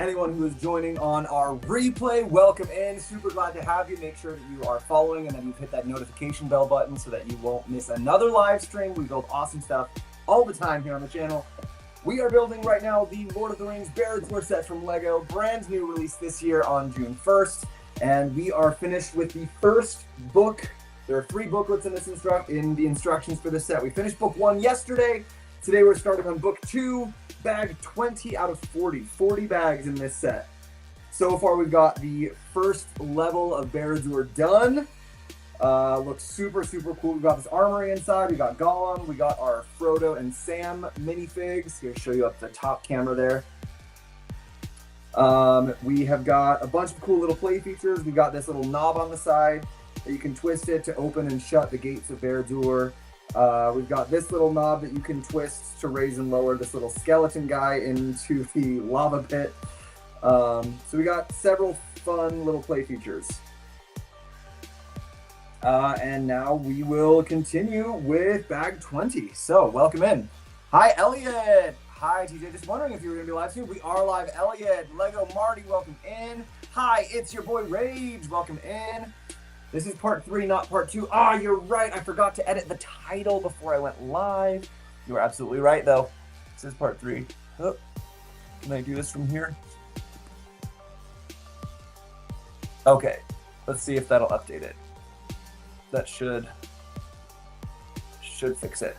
Anyone who is joining on our replay, welcome in. Super glad to have you. Make sure that you are following and that you've hit that notification bell button so that you won't miss another live stream. We build awesome stuff all the time here on the channel. We are building right now the Lord of the Rings Barad-dûr set from LEGO, brand new release this year on June 1st. And we are finished with the first book. There are 3 booklets in the instructions for this set. We finished book 1 yesterday. Today we're starting on book 2, bag 20 out of 40. 40 bags in this set. So far we've got the first level of Barad-dûr done. Looks super, super cool. We've got this armory inside. We got Gollum. We got our Frodo and Sam minifigs. Here, show you up the top camera there. We have got a bunch of cool little play features. We've got this little knob on the side that you can twist it to open and shut the gates of Barad-dûr. We've got this little knob that you can twist to raise and lower this little skeleton guy into the lava pit. So we got several fun little play features. And now we will continue with bag 20. So welcome in. Hi, Elliot. Hi, TJ. Just wondering if you were going to be live soon. We are live. Elliot, Lego Marty, welcome in. Hi, it's your boy Rage. Welcome in. This is part 3, not part 2. Ah, you're right. I forgot to edit the title before I went live. You were absolutely right, though. This is part 3. Oh, can I do this from here? Okay. Let's see if that'll update it. That should fix it.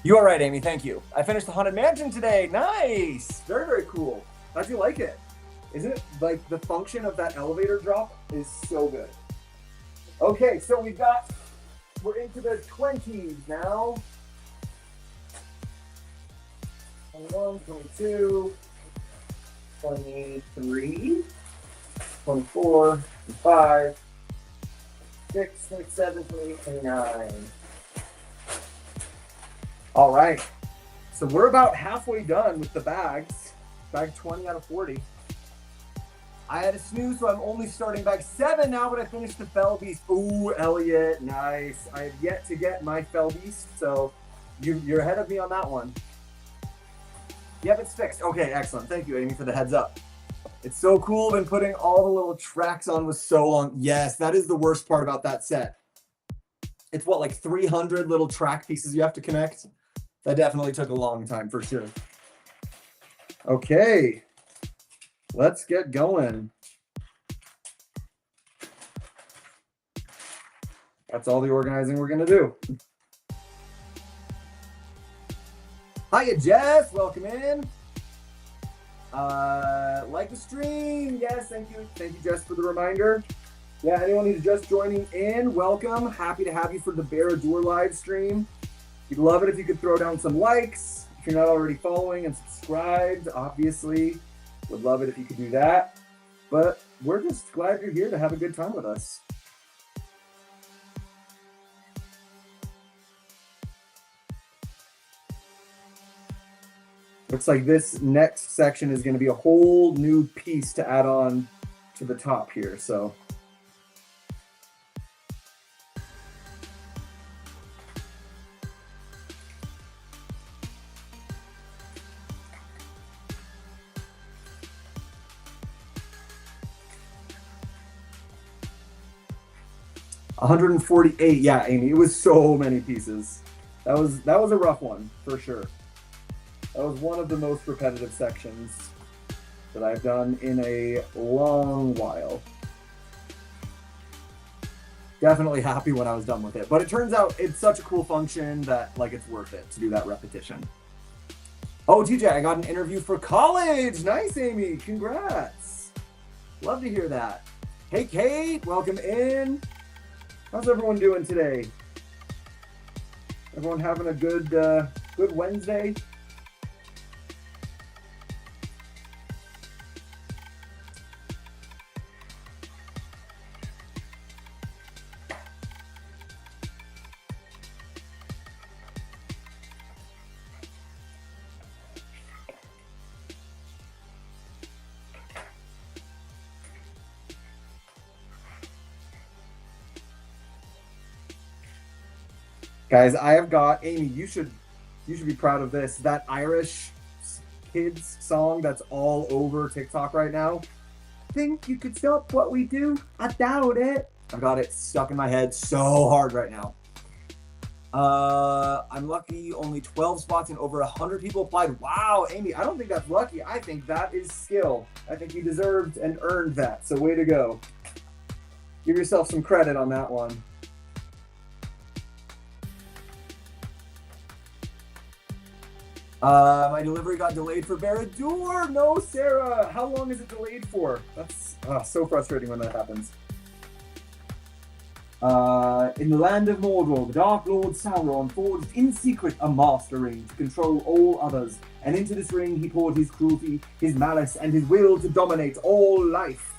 You are right, Amy. Thank you. I finished the Haunted Mansion today. Nice. Very, very cool. How'd you like it? Isn't it like the function of that elevator drop is so good? Okay, so we're into the 20s now. 21, 22, 23, 24, 25, 26, 27, 28, 29. All right, so we're about halfway done with the bags. Bag 20 out of 40. I had a snooze, so I'm only starting bag 7 now, but I finished the Fell Beast. Ooh, Elliot, nice. I have yet to get my Fell Beast, so you're ahead of me on that one. Yep, it's fixed. Okay, excellent. Thank you, Amy, for the heads up. It's so cool. Been putting all the little tracks on was so long. Yes, that is the worst part about that set. It's what, like 300 little track pieces you have to connect? That definitely took a long time for sure. Okay. Let's get going. That's all the organizing we're going to do. Hiya, Jess. Welcome in. Like the stream. Yes, thank you. Thank you, Jess, for the reminder. Yeah, anyone who's just joining in, welcome. Happy to have you for the Barad-dûr live stream. We'd love it if you could throw down some likes. If you're not already following and subscribed, obviously. Would love it if you could do that. But we're just glad you're here to have a good time with us. Looks like this next section is going to be a whole new piece to add on to the top here. So. $148, yeah, Amy. It was so many pieces. That was a rough one for sure. That was one of the most repetitive sections that I've done in a long while. Definitely happy when I was done with it, but it turns out it's such a cool function that like it's worth it to do that repetition. Oh, TJ, I got an interview for college. Nice, Amy. Congrats. Love to hear that. Hey, Kate, welcome in. How's everyone doing today? Everyone having a good Wednesday? Guys, I have got, Amy, you should be proud of this. That Irish kids song that's all over TikTok right now. Think you could stop what we do? I doubt it. I got it stuck in my head so hard right now. I'm lucky only 12 spots and over 100 people applied. Wow, Amy, I don't think that's lucky. I think that is skill. I think you deserved and earned that. So way to go. Give yourself some credit on that one. My delivery got delayed for Barad-dûr. No, Sarah. How long is it delayed for? That's so frustrating when that happens. In the land of Mordor, the Dark Lord Sauron forged in secret a master ring to control all others, and into this ring he poured his cruelty, his malice, and his will to dominate all life.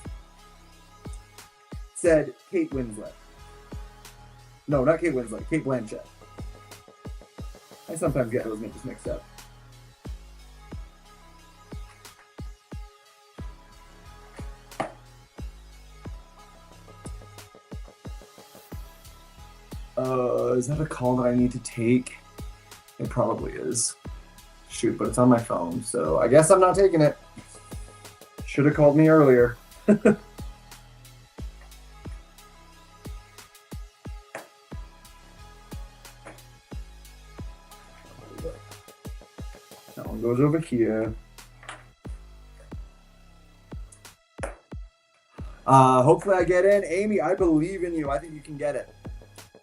Said Kate Winslet. No, not Kate Winslet, Kate Blanchett. I sometimes get those names mixed up. Is that a call that I need to take? It probably is. Shoot, but it's on my phone, so I guess I'm not taking it. Should have called me earlier. That one goes over here. Hopefully I get in. Amy, I believe in you. I think you can get it.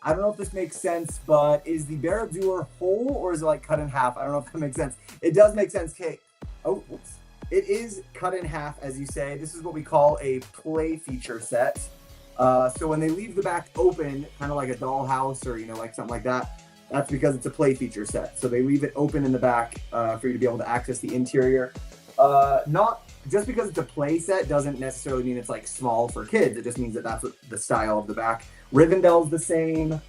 I don't know if this makes sense, but is the Barad-dûr whole or is it like cut in half? I don't know if that makes sense. It does make sense, Kate. Oh, whoops. It is cut in half, as you say. This is what we call a play feature set. So when they leave the back open, kind of like a dollhouse or, like something like that, that's because it's a play feature set. So they leave it open in the back for you to be able to access the interior. Not just because it's a play set doesn't necessarily mean it's like small for kids. It just means that that's what the style of the back. Rivendell's the same.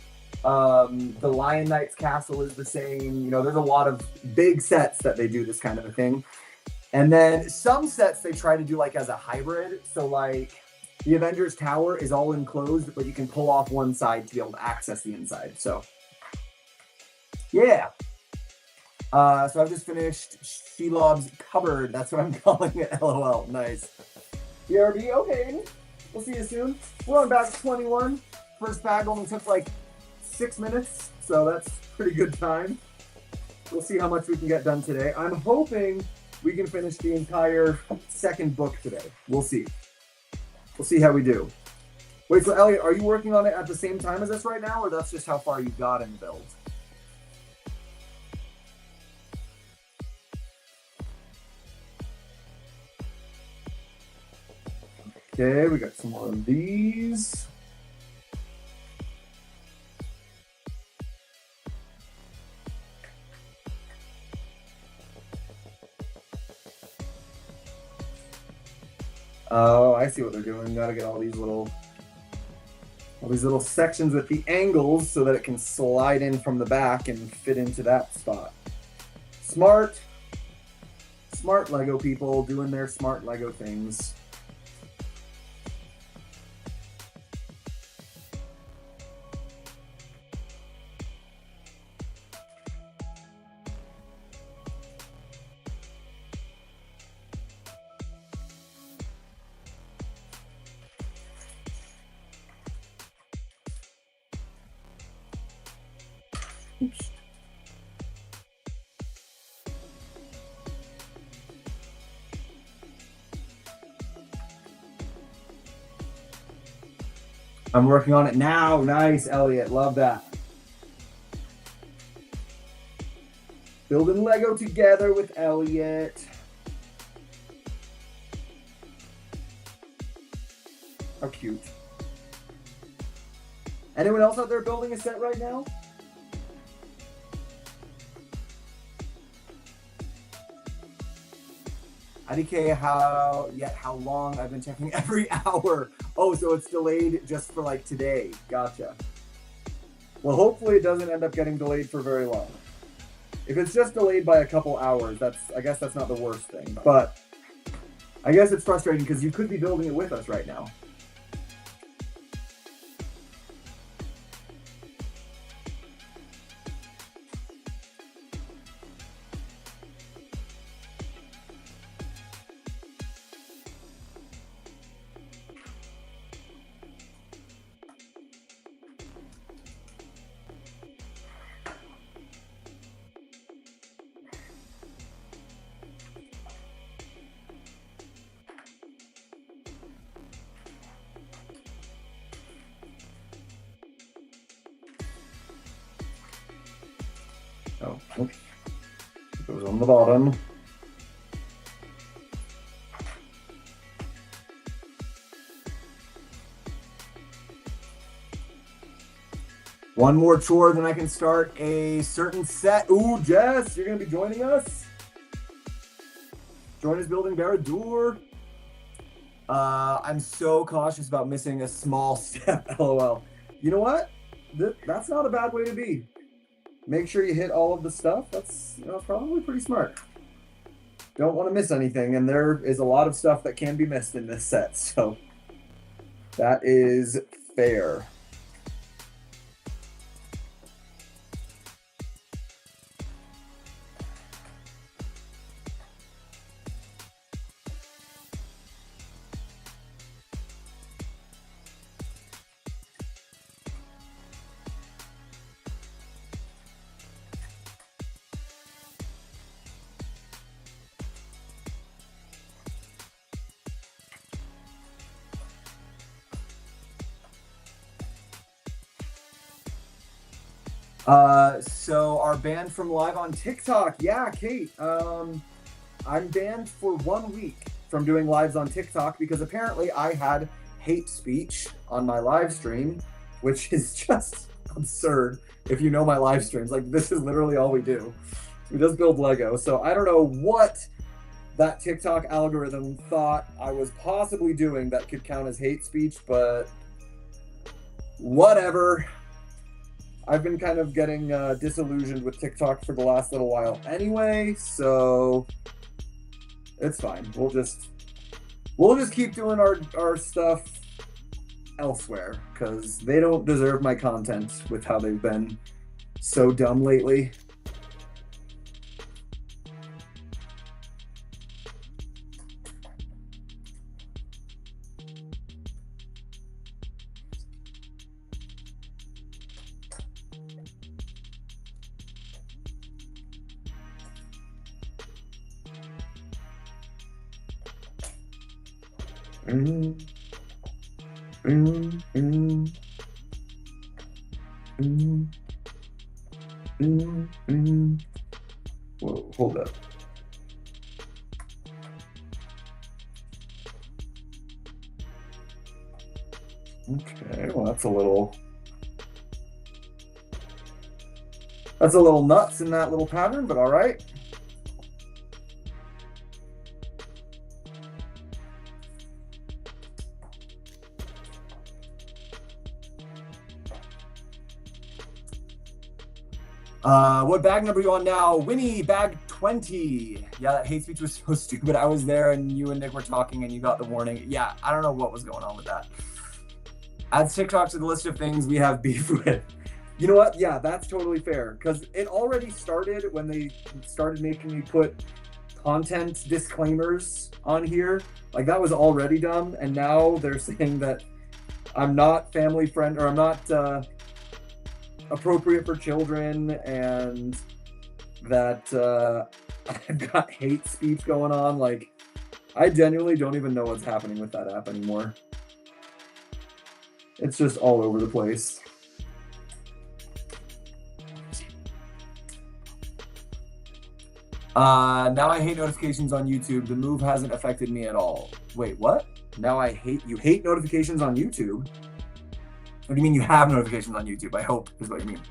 The Lion Knight's castle is the same. There's a lot of big sets that they do this kind of a thing. And then some sets they try to do like as a hybrid. So like the Avengers Tower is all enclosed, but you can pull off one side to be able to access the inside. So yeah. So I've just finished Shelob's Cupboard. That's what I'm calling it. LOL. Nice. BRB. Okay. We'll see you soon. We're on batch 21. First bag only took like 6 minutes, so that's pretty good time. We'll see how much we can get done today. I'm hoping we can finish the entire second book today. We'll see. We'll see how we do. Wait, so Elliot, are you working on it at the same time as us right now, or that's just how far you got in the build? Okay, we got some more of these. Oh, I see what they're doing. Gotta get all these little sections with the angles so that it can slide in from the back and fit into that spot. Smart Lego people doing their smart Lego things. Oops. I'm working on it now. Nice, Elliot. Love that. Building Lego together with Elliot. How cute. Anyone else out there building a set right now? IDK, how long? I've been checking every hour. Oh, so it's delayed just for like today. Gotcha. Well, hopefully it doesn't end up getting delayed for very long. If it's just delayed by a couple hours, I guess that's not the worst thing. But I guess it's frustrating because you could be building it with us right now. Oh, oops. It goes on the bottom. One more chore, then I can start a certain set. Ooh, Jess, you're going to be joining us? Join us building Barad-dûr. I'm so cautious about missing a small step, LOL. You know what? That's not a bad way to be. Make sure you hit all of the stuff. That's probably pretty smart. Don't want to miss anything, and there is a lot of stuff that can be missed in this set, so that is fair. So our ban from live on TikTok. Yeah, Kate. I'm banned for 1 week from doing lives on TikTok because apparently I had hate speech on my live stream, which is just absurd. If you know my live streams, like this is literally all we do. We just build Lego. So I don't know what that TikTok algorithm thought I was possibly doing that could count as hate speech, but whatever. I've been kind of getting disillusioned with TikTok for the last little while anyway, so it's fine. We'll just keep doing our stuff elsewhere because they don't deserve my content with how they've been so dumb lately. Whoa, hold up. Okay, well that's a little nuts in that little pattern, but all right. What bag number are you on now? Winnie, bag 20. Yeah, that hate speech was so stupid. I was there and you and Nick were talking and you got the warning. Yeah, I don't know what was going on with that. Add TikTok to the list of things we have beef with. You know what? Yeah, that's totally fair. Because it already started when they started making me put content disclaimers on here. Like that was already dumb. And now they're saying that I'm not family friend or I'm not appropriate for children and that I've got hate speech going on. Like I genuinely don't even know what's happening with that app anymore. It's just all over the place. Now I hate notifications on YouTube. The move hasn't affected me at all. Wait, what? Now you hate notifications on YouTube? What do you mean you have notifications on YouTube? I hope is what you mean.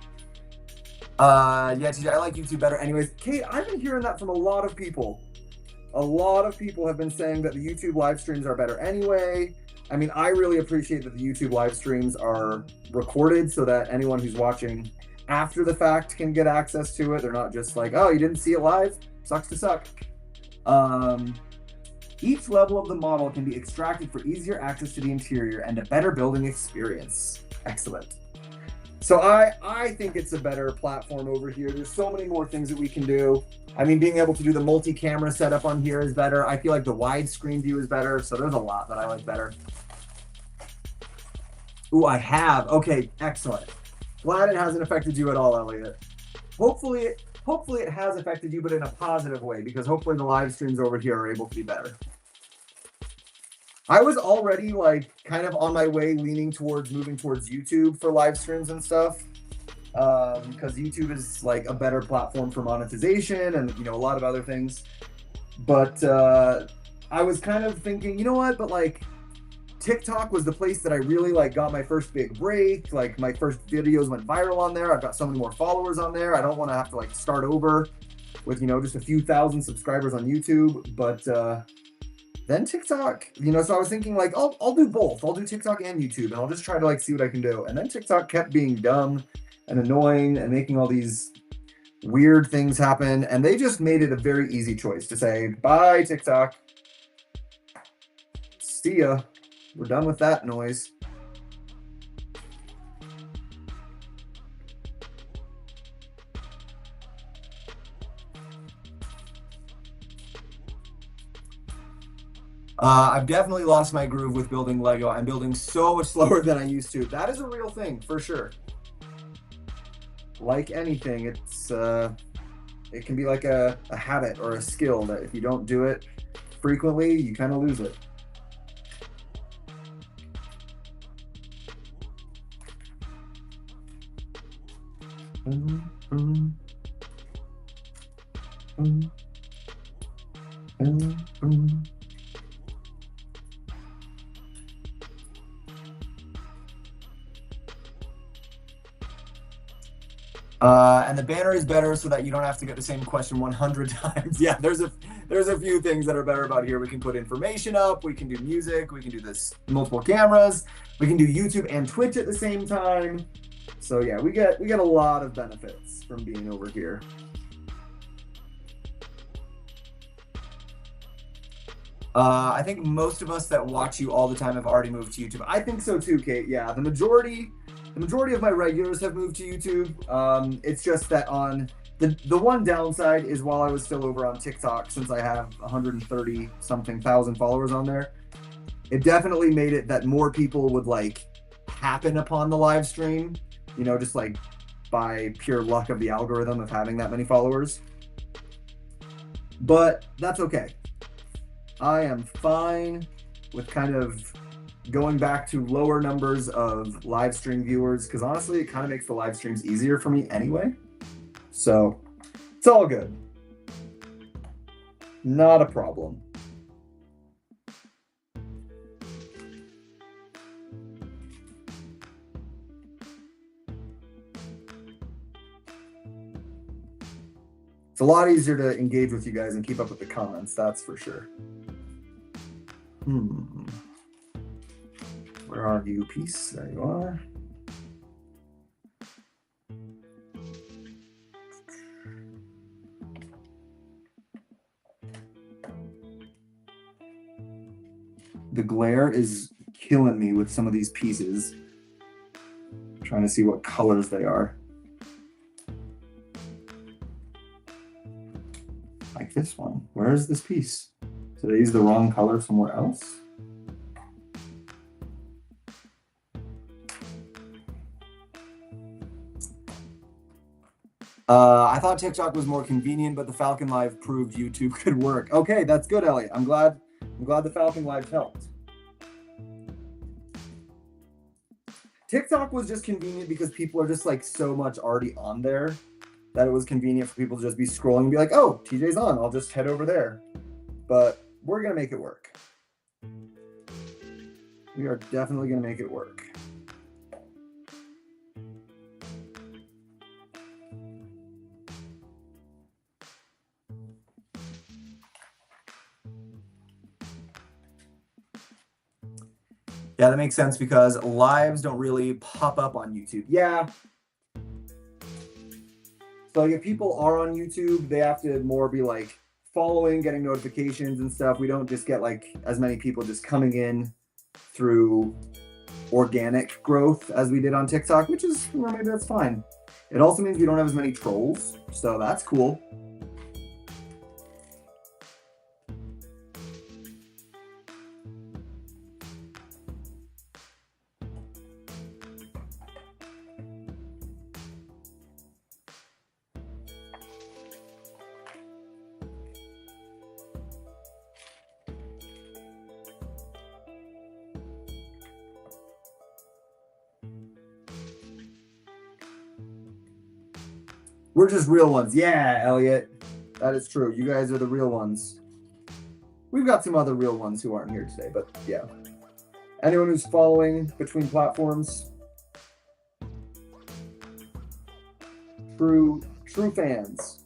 Yeah, TJ, I like YouTube better. Anyways, Kate, I've been hearing that from a lot of people. A lot of people have been saying that the YouTube live streams are better anyway. I mean, I really appreciate that the YouTube live streams are recorded so that anyone who's watching after the fact can get access to it. They're not just like, oh, you didn't see it live? Sucks to suck. Each level of the model can be extracted for easier access to the interior and a better building experience. Excellent. So I think it's a better platform over here. There's so many more things that we can do. I mean, being able to do the multi-camera setup on here is better. I feel like the widescreen view is better. So there's a lot that I like better. Ooh, I have. Okay, excellent. Glad it hasn't affected you at all, Elliot. Hopefully it has affected you, but in a positive way, because hopefully the live streams over here are able to be better. I was already like kind of on my way leaning towards moving towards YouTube for live streams and stuff. because YouTube is like a better platform for monetization and a lot of other things. But I was kind of thinking, you know what? But like TikTok was the place that I really like got my first big break. Like my first videos went viral on there. I've got so many more followers on there. I don't want to have to like start over with just a few thousand subscribers on YouTube. But then TikTok, so I was thinking like I'll do both. I'll do TikTok and YouTube, and I'll just try to like see what I can do. And then TikTok kept being dumb and annoying and making all these weird things happen, and they just made it a very easy choice to say bye TikTok, see ya, we're done with that noise. I've definitely lost my groove with building Lego. I'm building so much slower than I used to. That is a real thing for sure. Like anything, it can be like a habit or a skill that if you don't do it frequently, you kind of lose it. And the banner is better so that you don't have to get the same question 100 times. Yeah, there's a few things that are better about here. We can put information up, we can do music, we can do this multiple cameras, we can do YouTube and Twitch at the same time. So yeah, we get a lot of benefits from being over here. I think most of us that watch you all the time have already moved to YouTube. I think so too, Kate. Yeah, the majority of my regulars have moved to YouTube. It's just that on the one downside is while I was still over on TikTok, since I have 130 something thousand followers on there, it definitely made it that more people would like happen upon the live stream, just like by pure luck of the algorithm of having that many followers. But that's okay. I am fine with kind of going back to lower numbers of live stream viewers, because honestly, it kind of makes the live streams easier for me anyway. So it's all good. Not a problem. It's a lot easier to engage with you guys and keep up with the comments, that's for sure. Where are you, piece? There you are. The glare is killing me with some of these pieces. I'm trying to see what colors they are. Like this one. Where is this piece? Did I use the wrong color somewhere else? I thought TikTok was more convenient, but the Falcon Live proved YouTube could work. Okay, that's good, Elliot. I'm glad the Falcon Live helped. TikTok was just convenient because people are just like so much already on there that it was convenient for people to just be scrolling and be like, oh, TJ's on, I'll just head over there. But we're gonna make it work. We are definitely gonna make it work. Yeah, that makes sense because lives don't really pop up on YouTube. Yeah. So like if people are on YouTube, they have to more be like following, getting notifications and stuff. We don't just get like as many people just coming in through organic growth as we did on TikTok, which is, maybe that's fine. It also means we don't have as many trolls, so that's cool. We're just real ones. Yeah, Elliot. That is true. You guys are the real ones. We've got some other real ones who aren't here today, but yeah. Anyone who's following between platforms, true fans.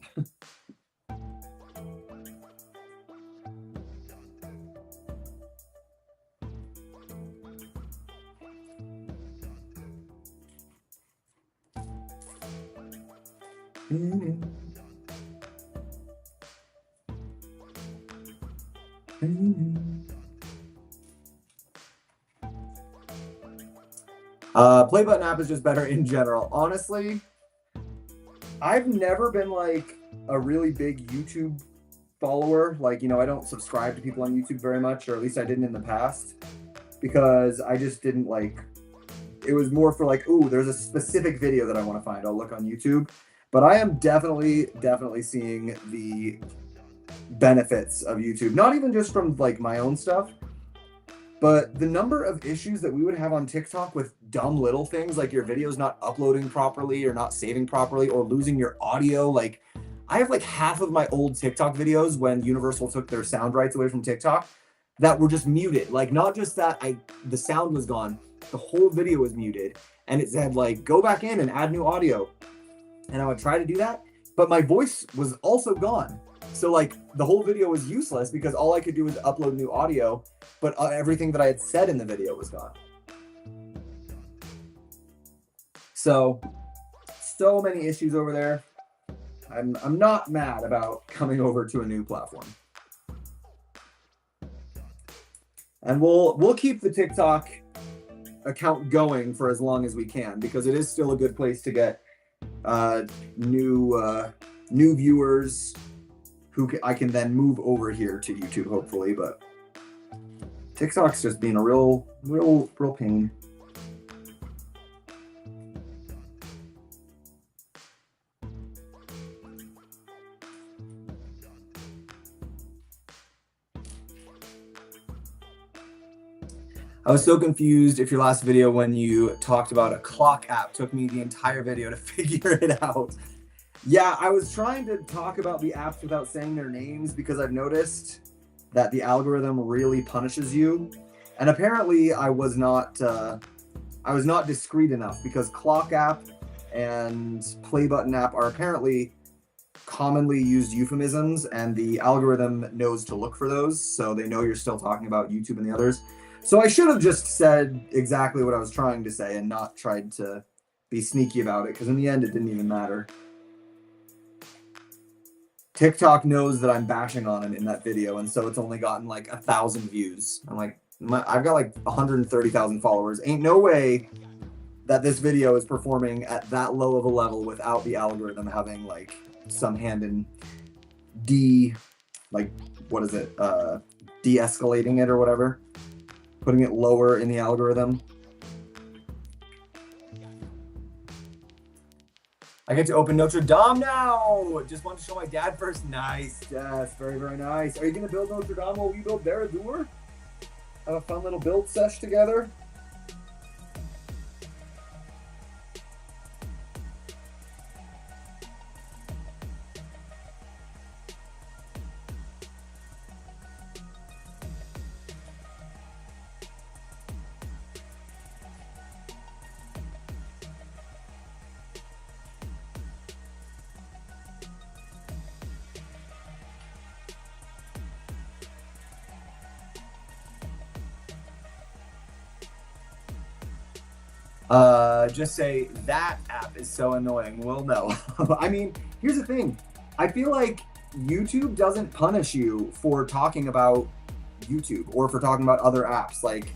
Play button app is just better in general. Honestly, I've never been like a really big YouTube follower. Like, you know, I don't subscribe to people on YouTube very much, or at least I didn't in the past, because I just didn't like, it was more for like, ooh, there's a specific video that I want to find. I'll look on YouTube. But I am definitely seeing the benefits of YouTube. Not even just from like my own stuff, but the number of issues that we would have on TikTok with dumb little things like your video's not uploading properly or not saving properly or losing your audio. Like, I have like half of my old TikTok videos when Universal took their sound rights away from TikTok that were just muted. Like, not just that the sound was gone, the whole video was muted, and it said like, go back in and add new audio. And I would try to do that, but my voice was also gone. So like the whole video was useless because all I could do was upload new audio, but everything that I had said in the video was gone. So many issues over there. I'm not mad about coming over to a new platform. And we'll keep the TikTok account going for as long as we can, because it is still a good place to get new viewers who I can then move over here to YouTube, hopefully. But TikTok's just being a real pain. I was so confused if your last video when you talked about a clock app took me the entire video to figure it out. Yeah, I was trying to talk about the apps without saying their names because I've noticed that the algorithm really punishes you. And apparently I was not discreet enough, because clock app and play button app are apparently commonly used euphemisms, and the algorithm knows to look for those, so they know you're still talking about YouTube and the others. So I should have just said exactly what I was trying to say and not tried to be sneaky about it, because in the end, it didn't even matter. TikTok knows that I'm bashing on it in that video, and so it's only gotten like 1,000 views. I'm like, I've got like 130,000 followers. Ain't no way that this video is performing at that low of a level without the algorithm having like some hand in de-escalating it or whatever. Putting it lower in the algorithm. I get to open Notre Dame now. Just want to show my dad first. Nice. Yes, very, very nice. Are you going to build Notre Dame while we build Barad-dûr? Have a fun little build sesh together? Just say that app is so annoying. Well, no. I mean, here's the thing. I feel like YouTube doesn't punish you for talking about YouTube or for talking about other apps. Like,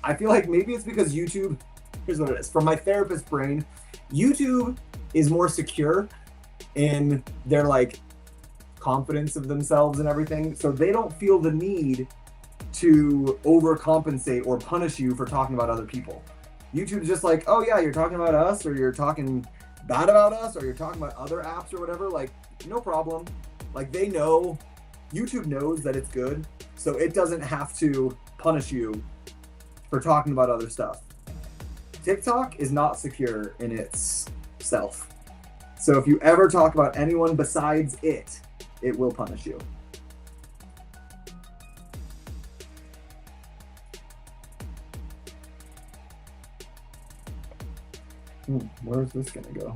I feel like maybe it's because YouTube, here's what it is. From my therapist brain, YouTube is more secure in their like confidence of themselves and everything. So they don't feel the need to overcompensate or punish you for talking about other people. YouTube's just like, oh yeah, you're talking about us, or you're talking bad about us, or you're talking about other apps or whatever, like, no problem. Like, they know, YouTube knows that it's good, so it doesn't have to punish you for talking about other stuff. TikTok is not secure in its self. So if you ever talk about anyone besides it, it will punish you. Where's this gonna go?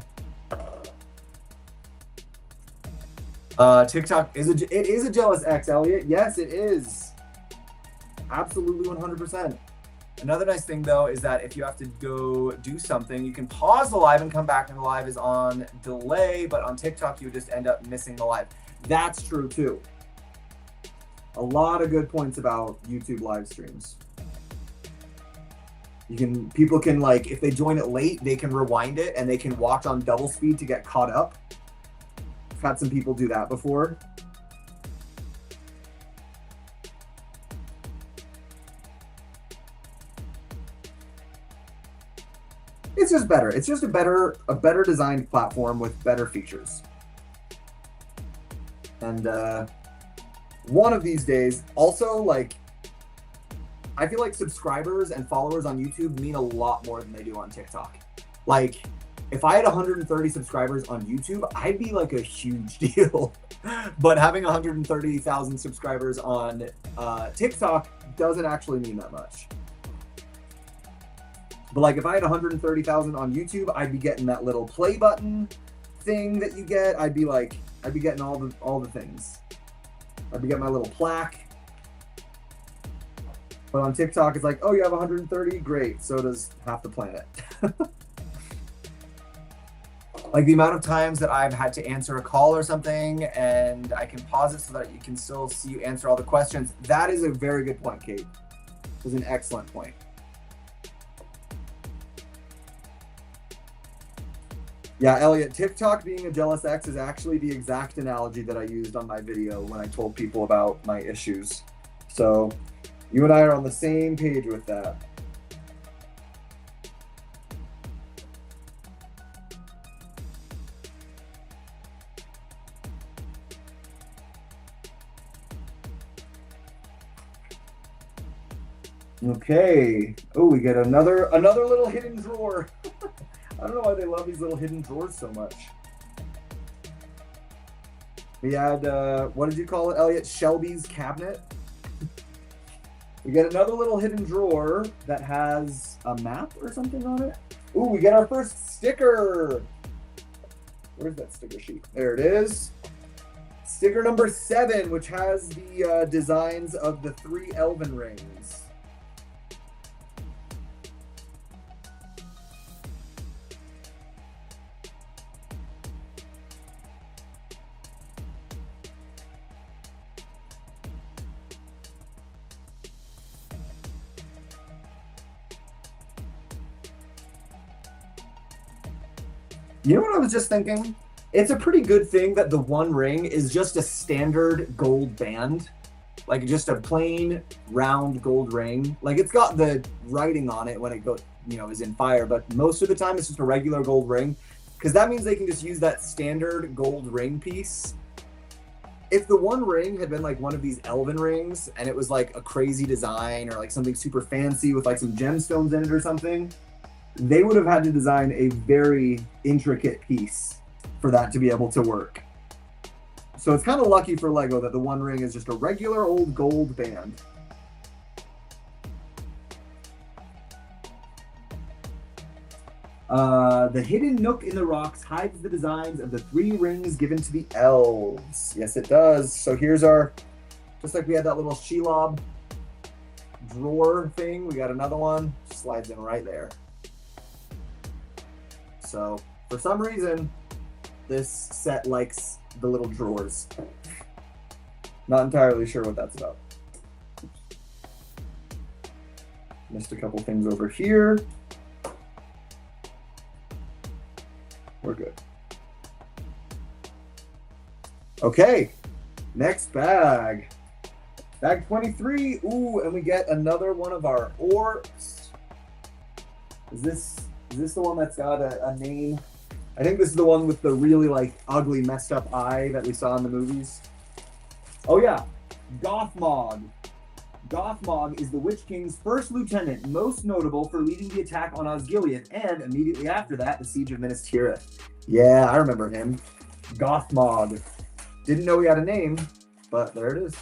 TikTok is it is a jealous X, Elliot. Yes, it is. Absolutely 100%. Another nice thing though is that if you have to go do something, you can pause the live and come back, and the live is on delay, but on TikTok you would just end up missing the live. That's true too. A lot of good points about YouTube live streams. People can, like, if they join it late, they can rewind it and they can watch on double speed to get caught up. I've had some people do that before. It's just better. It's just a better designed platform with better features. And one of these days, also, like, I feel like subscribers and followers on YouTube mean a lot more than they do on TikTok. Like, if I had 130 subscribers on YouTube, I'd be like a huge deal. But having 130,000 subscribers on TikTok doesn't actually mean that much. But like, if I had 130,000 on YouTube, I'd be getting that little play button thing that you get. I'd be getting all the things. I'd be getting my little plaque. But on TikTok, it's like, oh, you have 130? Great. So does half the planet. Like, the amount of times that I've had to answer a call or something, and I can pause it so that you can still see you answer all the questions. That is a very good point, Kate. It was an excellent point. Yeah, Elliot, TikTok being a jealous ex is actually the exact analogy that I used on my video when I told people about my issues. So you and I are on the same page with that. Okay. Oh, we get another little hidden drawer. I don't know why they love these little hidden drawers so much. We had, what did you call it, Elliot? Shelby's cabinet. We get another little hidden drawer that has a map or something on it. Ooh, we get our first sticker. Where's that sticker sheet? There it is. Sticker number 7, which has the designs of the 3 elven rings. You know what I was just thinking? It's a pretty good thing that the One Ring is just a standard gold band. Like, just a plain round gold ring. Like, it's got the writing on it when it goes, is in fire, but most of the time it's just a regular gold ring. Because that means they can just use that standard gold ring piece. If the One Ring had been like one of these elven rings and it was like a crazy design or like something super fancy with like some gemstones in it or something, they would have had to design a very intricate piece for that to be able to work. So it's kind of lucky for Lego that the One Ring is just a regular old gold band. The hidden nook in the rocks hides the designs of the 3 rings given to the elves. Yes, it does. So here's our, just like we had that little Shelob drawer thing, we got another one. Slides in right there. So for some reason, this set likes the little drawers. Not entirely sure what that's about. Missed a couple things over here. We're good. Okay, next bag. Bag 23. Ooh, and we get another one of our orcs. Is this the one that's got a name? I think this is the one with the really like ugly messed up eye that we saw in the movies. Oh yeah, Gothmog. Gothmog is the Witch King's first lieutenant, most notable for leading the attack on Osgiliath, and immediately after that, the Siege of Minas Tirith. Yeah, I remember him. Gothmog. Didn't know he had a name, but there it is.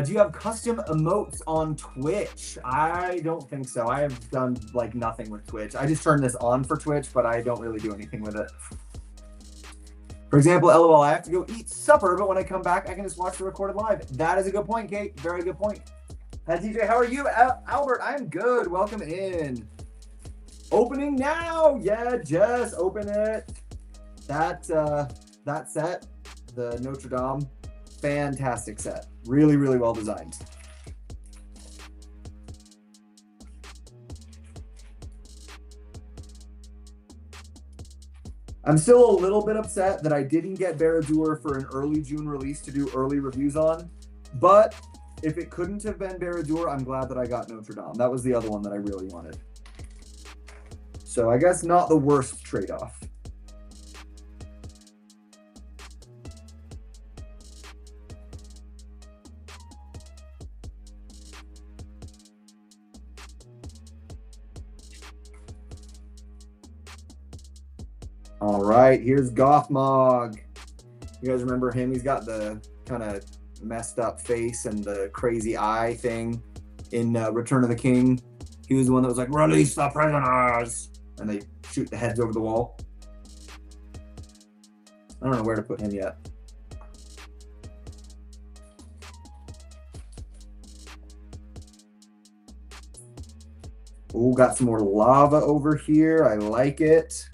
Do you have custom emotes on Twitch? I don't think so. I have done like nothing with Twitch. I just turned this on for Twitch, but I don't really do anything with it. For example, LOL, I have to go eat supper, but when I come back, I can just watch the recorded live. That is a good point, Kate. Very good point. Hi, TJ. How are you? Albert, I'm good. Welcome in. Opening now. Yeah, Jess, open it. That set, the Notre Dame, fantastic set. Really, really well designed. I'm still a little bit upset that I didn't get Barad-dûr for an early June release to do early reviews on, but if it couldn't have been Barad-dûr, I'm glad that I got Notre Dame. That was the other one that I really wanted. So I guess not the worst trade-off. All right, here's Gothmog. You guys remember him? He's got the kind of messed up face and the crazy eye thing in Return of the King. He was the one that was like, release the prisoners! And they shoot the heads over the wall. I don't know where to put him yet. Oh, got some more lava over here. I like it.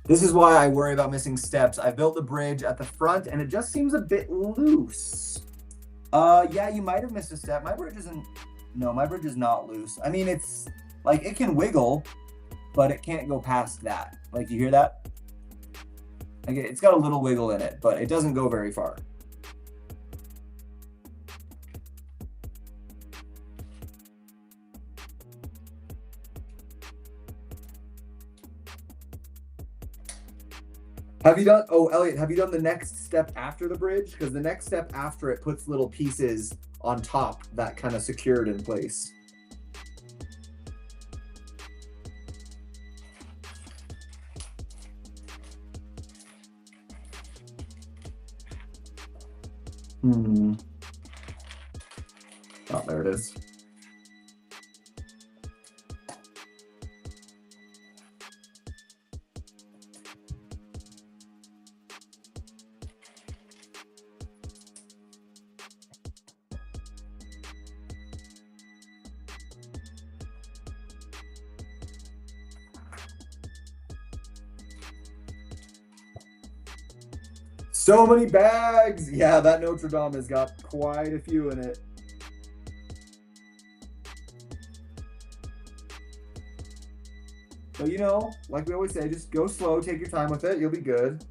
This is why I worry about missing steps. I built the bridge at the front and it just seems a bit loose. Yeah, you might have missed a step. My bridge isn't, no, my bridge is not loose. I mean, it's like, it can wiggle, but it can't go past that. Like, you hear that? Like, it's got a little wiggle in it, but it doesn't go very far. Have you done, oh, Elliot, have you done the next step after the bridge? Because the next step after it puts little pieces on top that kind of secured in place. Oh, there it is. So many bags. Yeah, that Notre Dame has got quite a few in it. So, you know, like we always say, just go slow, take your time with it. You'll be good.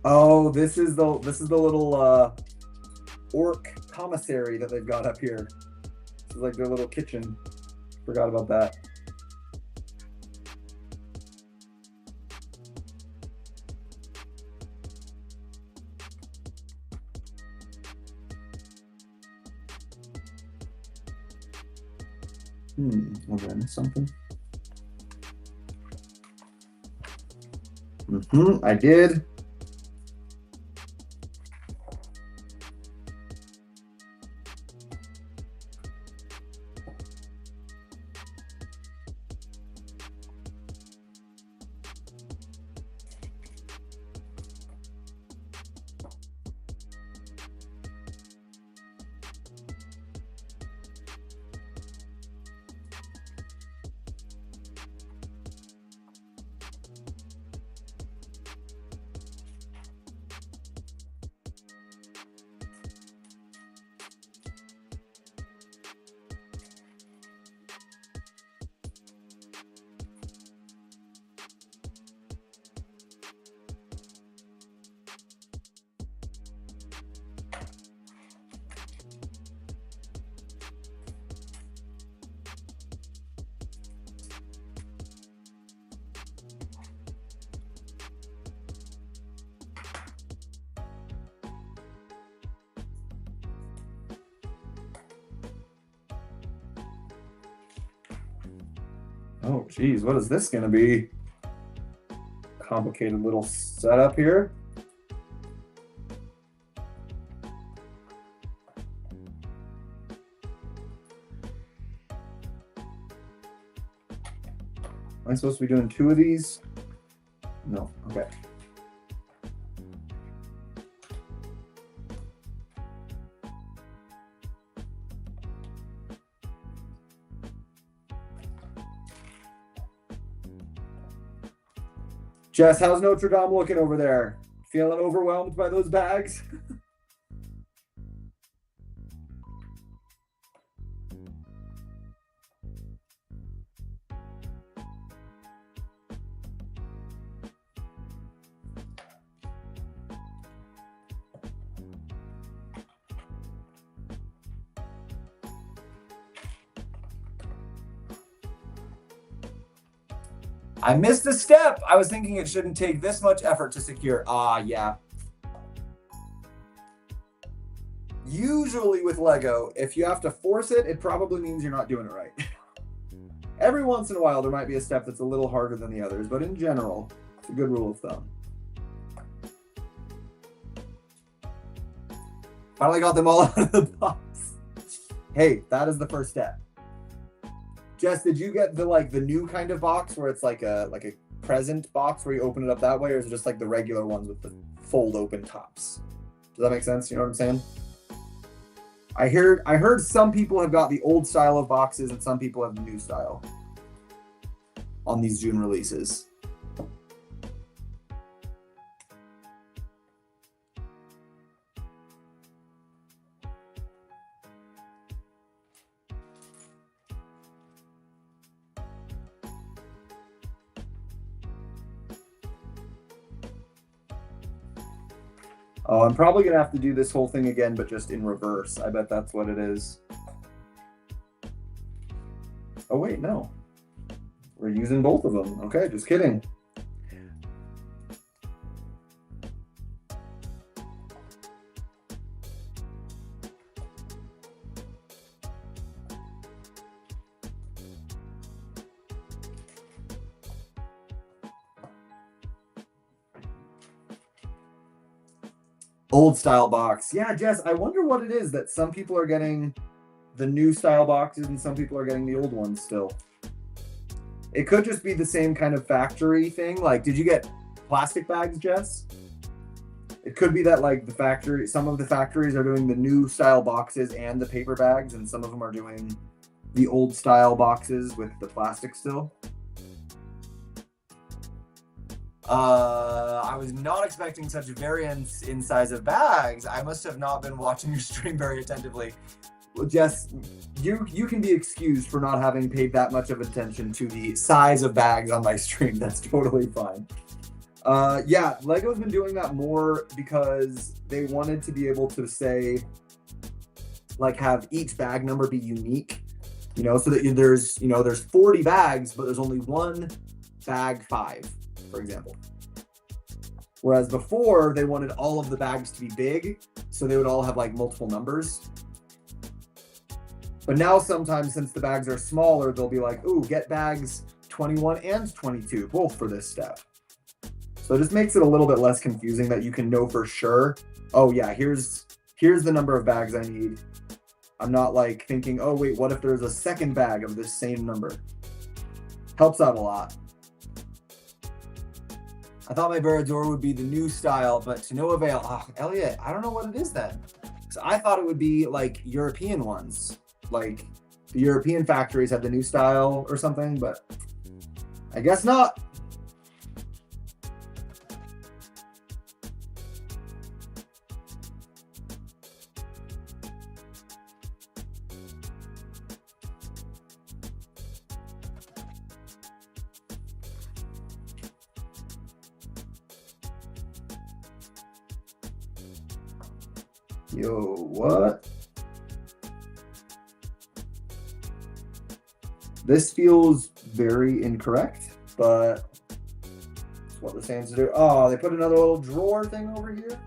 Oh, this is the little orc commissary that they've got up here. This is like their little kitchen. Forgot about that. Was I miss something? I did. Oh, geez, what is this going to be? Complicated little setup here. Am I supposed to be doing 2 of these? No, okay. Jess, how's Notre Dame looking over there? Feeling overwhelmed by those bags? I missed a step. I was thinking it shouldn't take this much effort to secure. Yeah. Usually with Lego, if you have to force it, it probably means you're not doing it right. Every once in a while, there might be a step that's a little harder than the others, but in general, it's a good rule of thumb. Finally got them all out of the box. Hey, that is the first step. Jess, did you get the new kind of box where it's like a present box where you open it up that way, or is it just like the regular ones with the fold open tops? Does that make sense? You know what I'm saying? I heard some people have got the old style of boxes and some people have the new style on these June releases. Oh, I'm probably going to have to do this whole thing again, but just in reverse. I bet that's what it is. Oh, wait, no. We're using both of them. Okay, just kidding. Old style box. Yeah, Jess, I wonder what it is that some people are getting the new style boxes and some people are getting the old ones still. It could just be the same kind of factory thing. Like, did you get plastic bags, Jess? It could be that like some of the factories are doing the new style boxes and the paper bags, and some of them are doing the old style boxes with the plastic still. I was not expecting such a variance in size of bags. I must have not been watching your stream very attentively. Well, Jess, you can be excused for not having paid that much of attention to the size of bags on my stream. That's totally fine. Yeah, Lego's been doing that more because they wanted to be able to say, like, have each bag number be unique, you know, so that there's 40 bags, but there's only one bag 5, for example. Whereas before, they wanted all of the bags to be big, so they would all have like multiple numbers. But now sometimes, since the bags are smaller, they'll be like, ooh, get bags 21 and 22, both for this step. So it just makes it a little bit less confusing that you can know for sure, oh yeah, here's the number of bags I need. I'm not like thinking, oh wait, what if there's a second bag of this same number? Helps out a lot. I thought my Barad-dûr would be the new style, but to no avail. Oh, Elliot, I don't know what it is then. So I thought it would be like European ones. Like the European factories have the new style or something, but I guess not. Yo, what? This feels very incorrect, but it's what the Saints do. Oh, they put another little drawer thing over here.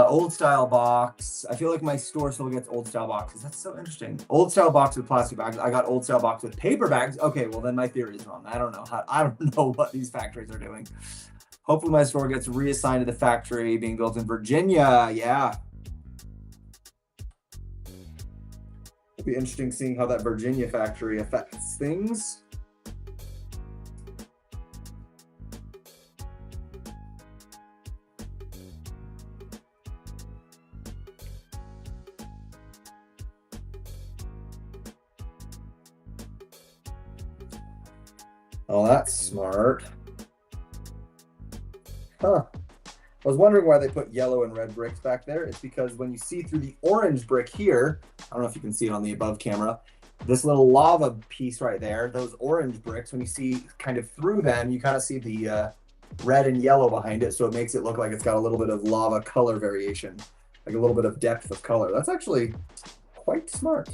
Old style box. I feel like my store still gets old style boxes. That's so interesting. Old style box with plastic bags. I got old style box with paper bags. Okay, well then my theory is wrong. I don't know what these factories are doing. Hopefully my store gets reassigned to the factory being built in Virginia. Yeah. It'll be interesting seeing how that Virginia factory affects things. Oh, that's smart. Huh. I was wondering why they put yellow and red bricks back there. It's because when you see through the orange brick here, I don't know if you can see it on the above camera, this little lava piece right there, those orange bricks, when you see kind of through them, you kind of see the red and yellow behind it. So it makes it look like it's got a little bit of lava color variation, like a little bit of depth of color. That's actually quite smart.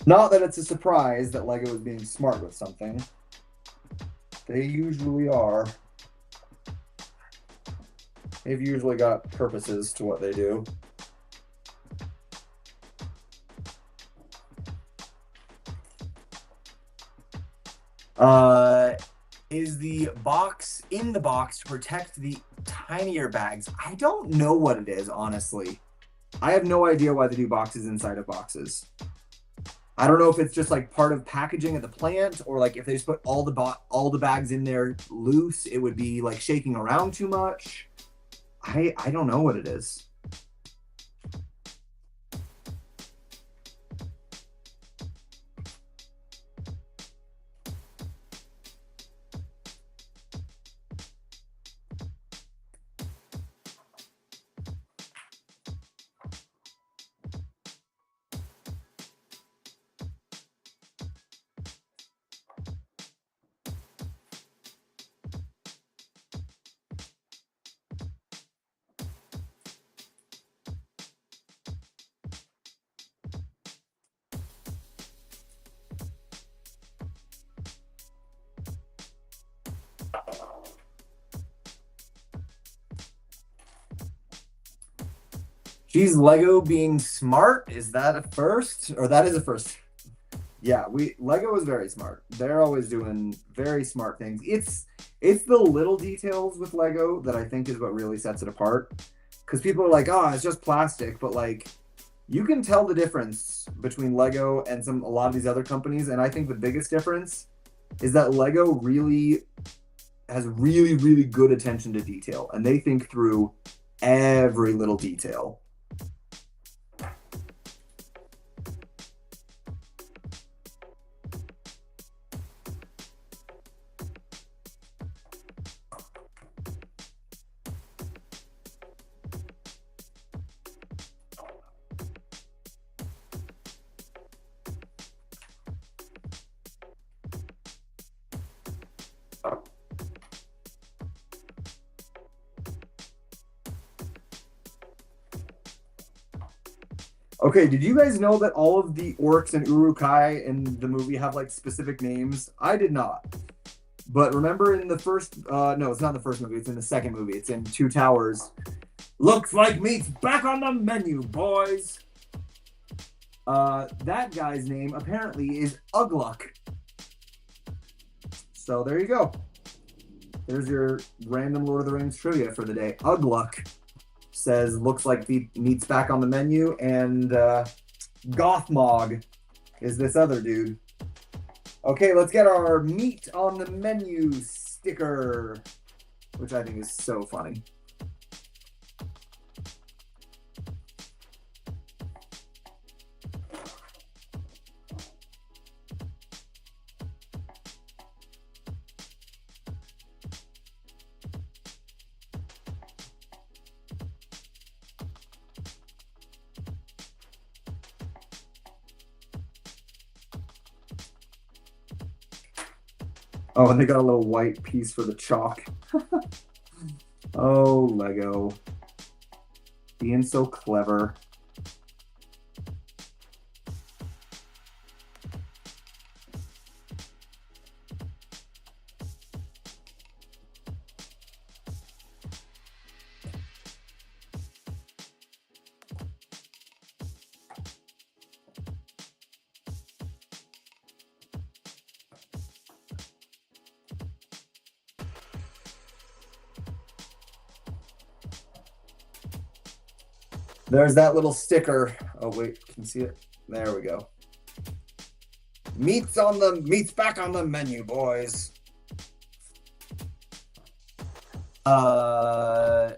Not that it's a surprise that LEGO is being smart with something. They usually are. They've usually got purposes to what they do. Is the box in the box to protect the tinier bags? I don't know what it is, honestly. I have no idea why they do boxes inside of boxes. I don't know if it's just like part of packaging at the plant, or like if they just put all the bags in there loose, it would be like shaking around too much. I don't know what it is. Geez, Lego being smart, is that a first? Or that is a first. Yeah, Lego is very smart. They're always doing very smart things. It's the little details with Lego that I think is what really sets it apart. Because people are like, oh, it's just plastic, but like you can tell the difference between Lego and a lot of these other companies, and I think the biggest difference is that Lego really has really good attention to detail, and they think through every little detail. Okay, did you guys know that all of the orcs and urukai in the movie have like specific names? I did not. But remember in the first, no, it's not the first movie. It's in the second movie. It's in Two Towers. Looks like meat's back on the menu, boys. That guy's name apparently is Ugluk. So there you go. There's your random Lord of the Rings trivia for the day. Ugluk says, looks like the meat's back on the menu, and Gothmog is this other dude. Okay, let's get our meat on the menu sticker, which I think is so funny. Oh, and they got a little white piece for the chalk. Oh, Lego. Being so clever. There's that little sticker. Oh, wait, can you see it? There we go. Meat's back on the menu, boys. Open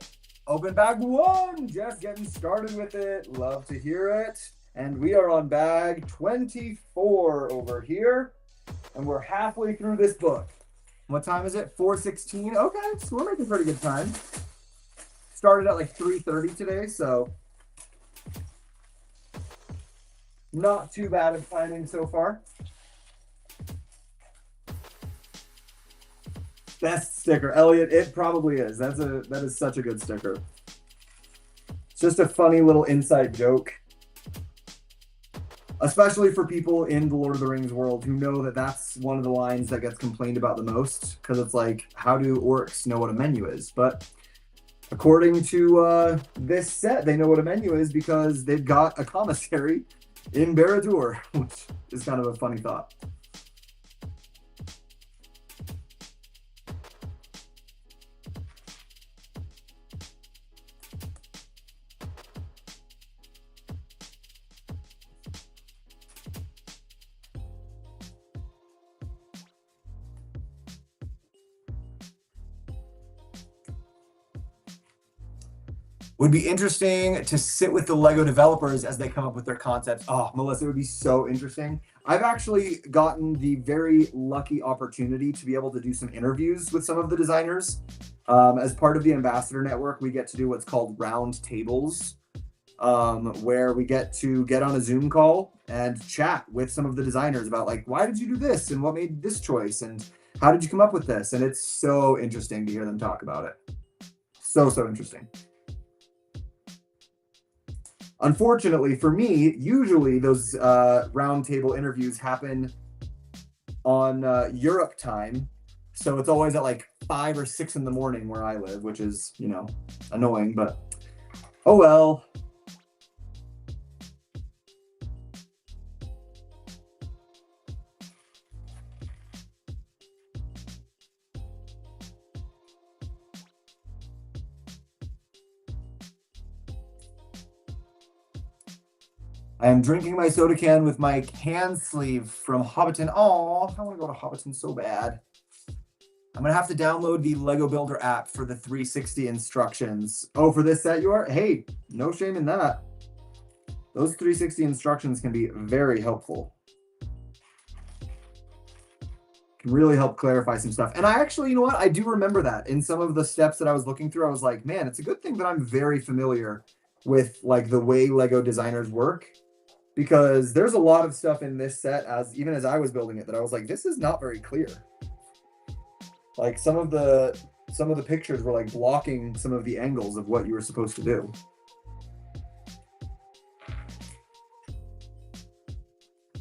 bag 1, just getting started with it. Love to hear it. And we are on bag 24 over here. And we're halfway through this book. What time is it? 4:16. Okay, so we're making pretty good time. Started at like 3:30 today, so not too bad of timing so far. Best sticker, Elliot. It probably is. That is such a good sticker. It's just a funny little inside joke, especially for people in the Lord of the Rings world who know that that's one of the lines that gets complained about the most, because it's like, how do orcs know what a menu is? But according to this set, they know what a menu is because they've got a commissary in Barad-dûr, which is kind of a funny thought. Would be interesting to sit with the Lego developers as they come up with their concepts. Oh, Melissa, it would be so interesting. I've actually gotten the very lucky opportunity to be able to do some interviews with some of the designers. As part of the Ambassador Network, we get to do what's called round tables, where we get to get on a Zoom call and chat with some of the designers about, like, why did you do this and what made this choice and how did you come up with this? And it's so interesting to hear them talk about it. So interesting. Unfortunately for me, usually those roundtable interviews happen on Europe time. So it's always at like 5 or 6 in the morning where I live, which is, you know, annoying, but oh well. I am drinking my soda can with my can sleeve from Hobbiton. Oh, I want to go to Hobbiton so bad. I'm going to have to download the Lego Builder app for the 360 instructions. Oh, for this set you are? Hey, no shame in that. Those 360 instructions can be very helpful. Can really help clarify some stuff. And I actually, you know what? I do remember that. In some of the steps that I was looking through, I was like, man, it's a good thing that I'm very familiar with like the way Lego designers work. Because there's a lot of stuff in this set, even as I was building it, that I was like, this is not very clear. Like some of the pictures were like blocking some of the angles of what you were supposed to do.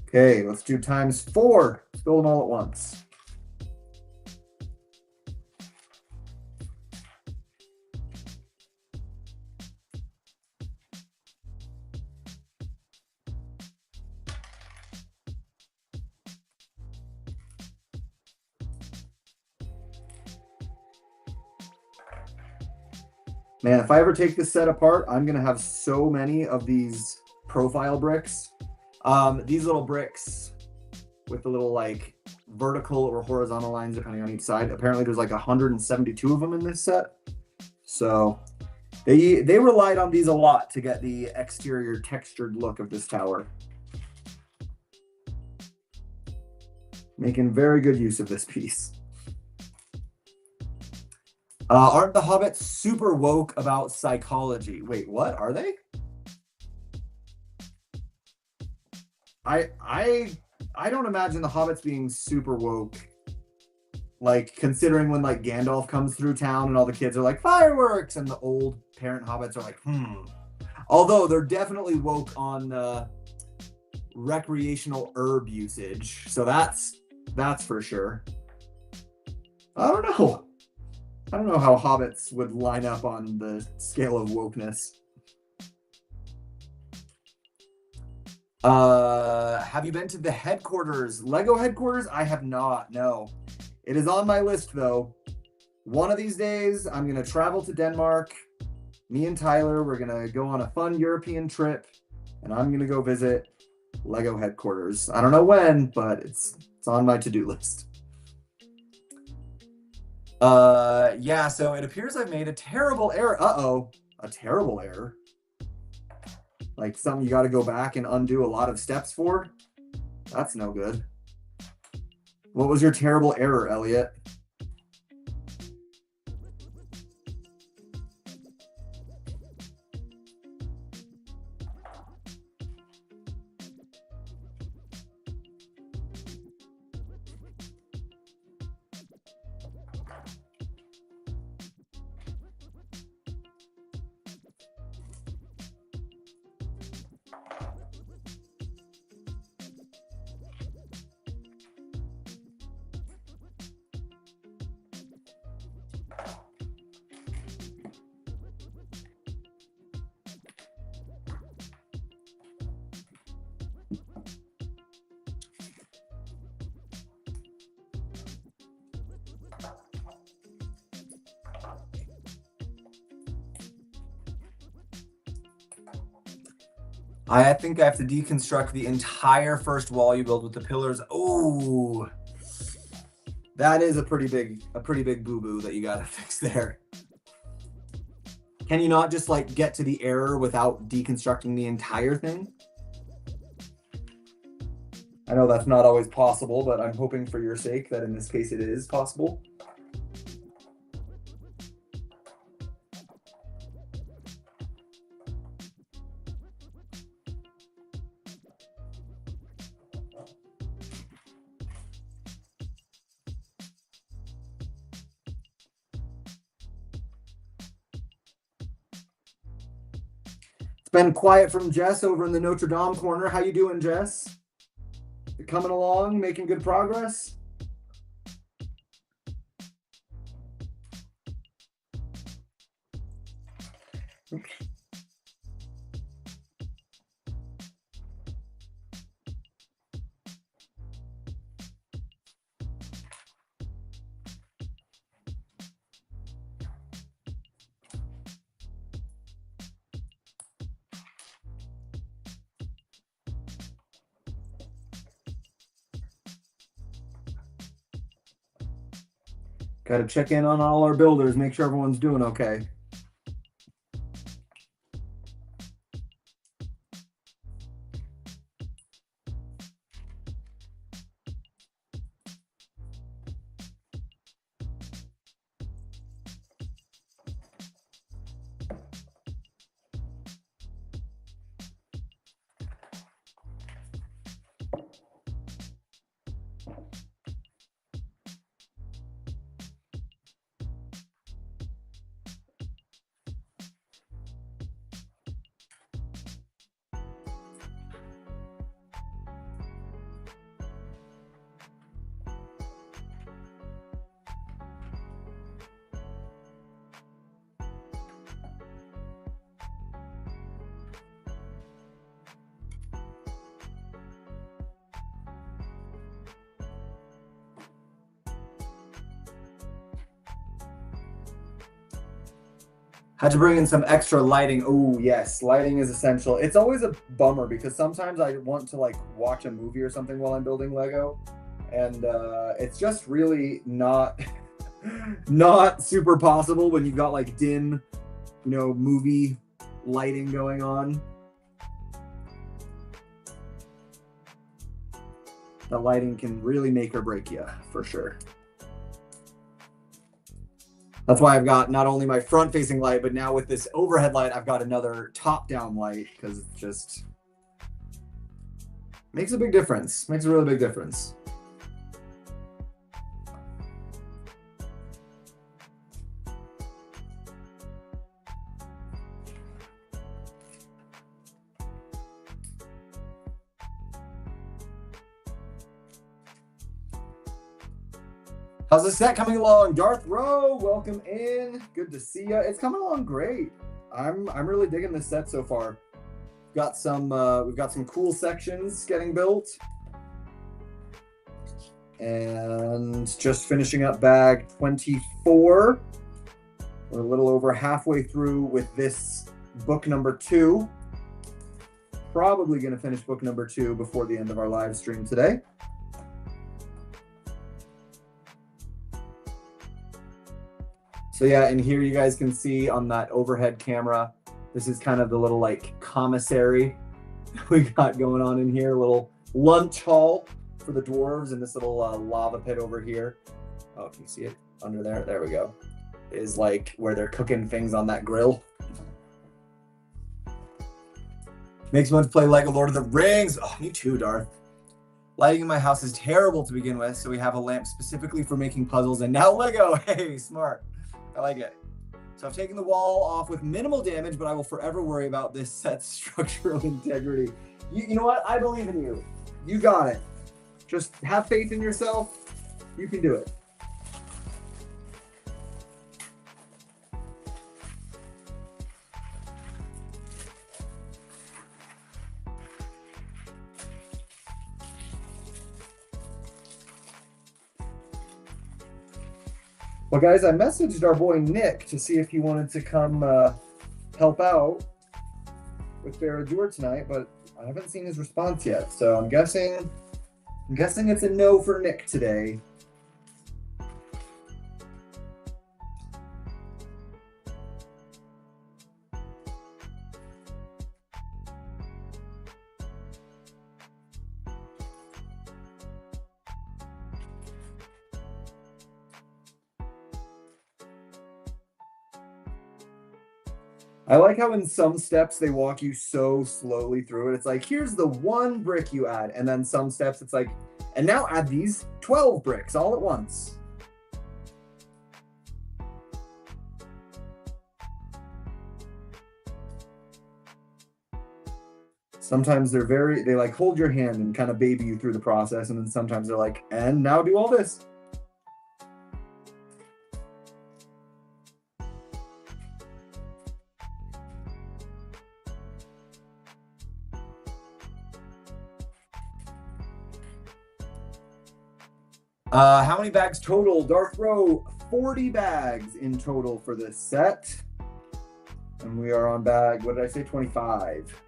Okay, let's do ×4. Fill them all at once. Man, if I ever take this set apart, I'm gonna have so many of these profile bricks. These little bricks with the little like vertical or horizontal lines depending on each side. Apparently there's like 172 of them in this set. So they relied on these a lot to get the exterior textured look of this tower. Making very good use of this piece. Aren't the hobbits super woke about psychology? Wait, what? Are they? I don't imagine the hobbits being super woke. Like, considering when, like, Gandalf comes through town and all the kids are like, fireworks! And the old parent hobbits are like, Although, they're definitely woke on recreational herb usage. So that's for sure. I don't know. I don't know how hobbits would line up on the scale of wokeness. Have you been to the headquarters? Lego headquarters? I have not, no. It is on my list, though. One of these days, I'm going to travel to Denmark. Me and Tyler, we're going to go on a fun European trip, and I'm going to go visit Lego headquarters. I don't know when, but it's on my to-do list. Yeah, so it appears I've made a terrible error. Uh-oh, a terrible error. Like something you got to go back and undo a lot of steps for. That's no good. What was your terrible error, Elliot? I think I have to deconstruct the entire first wall you build with the pillars. Oh, that is a pretty big boo-boo that you gotta fix there. Can you not just like get to the error without deconstructing the entire thing? I know that's not always possible, but I'm hoping for your sake that in this case it is possible. It's been quiet from Jess over in the Notre Dame corner. How you doing, Jess? You coming along, making good progress? Okay. Got to check in on all our builders, make sure everyone's doing okay. Had to bring in some extra lighting. Oh, yes, lighting is essential. It's always a bummer because sometimes I want to like watch a movie or something while I'm building Lego, and it's just really not not super possible when you've got like dim, movie lighting going on. The lighting can really make or break you, for sure. That's why I've got not only my front-facing light, but now with this overhead light, I've got another top-down light because it just makes a big difference. Makes a really big difference. How's the set coming along? Darth Rowe, welcome in. Good to see you. It's coming along great. I'm really digging this set so far. We've got some cool sections getting built. And just finishing up bag 24. We're a little over halfway through with this book number 2. Probably going to finish book number 2 before the end of our live stream today. So yeah, and here you guys can see on that overhead camera, this is kind of the little like commissary we got going on in here, a little lunch hall for the dwarves, and this little lava pit over here. Oh, can you see it under there? There we go. Is like where they're cooking things on that grill. Makes me want to play Lego Lord of the Rings. Oh, me too, Darth. Lighting in my house is terrible to begin with, so we have a lamp specifically for making puzzles, and now Lego. Hey, smart. I like it. So I've taken the wall off with minimal damage, but I will forever worry about this set's structural integrity. You know what? I believe in you. You got it. Just have faith in yourself. You can do it. Well, guys, I messaged our boy Nick to see if he wanted to come help out with Barad-dûr tonight, but I haven't seen his response yet. So I'm guessing it's a no for Nick today. I like how in some steps they walk you so slowly through it. It's like, here's the 1 brick you add. And then some steps it's like, and now add these 12 bricks all at once. Sometimes they like hold your hand and kind of baby you through the process. And then sometimes they're like, and now do all this. How many bags total? Darth Rowe, 40 bags in total for this set. And we are on bag, what did I say, 25.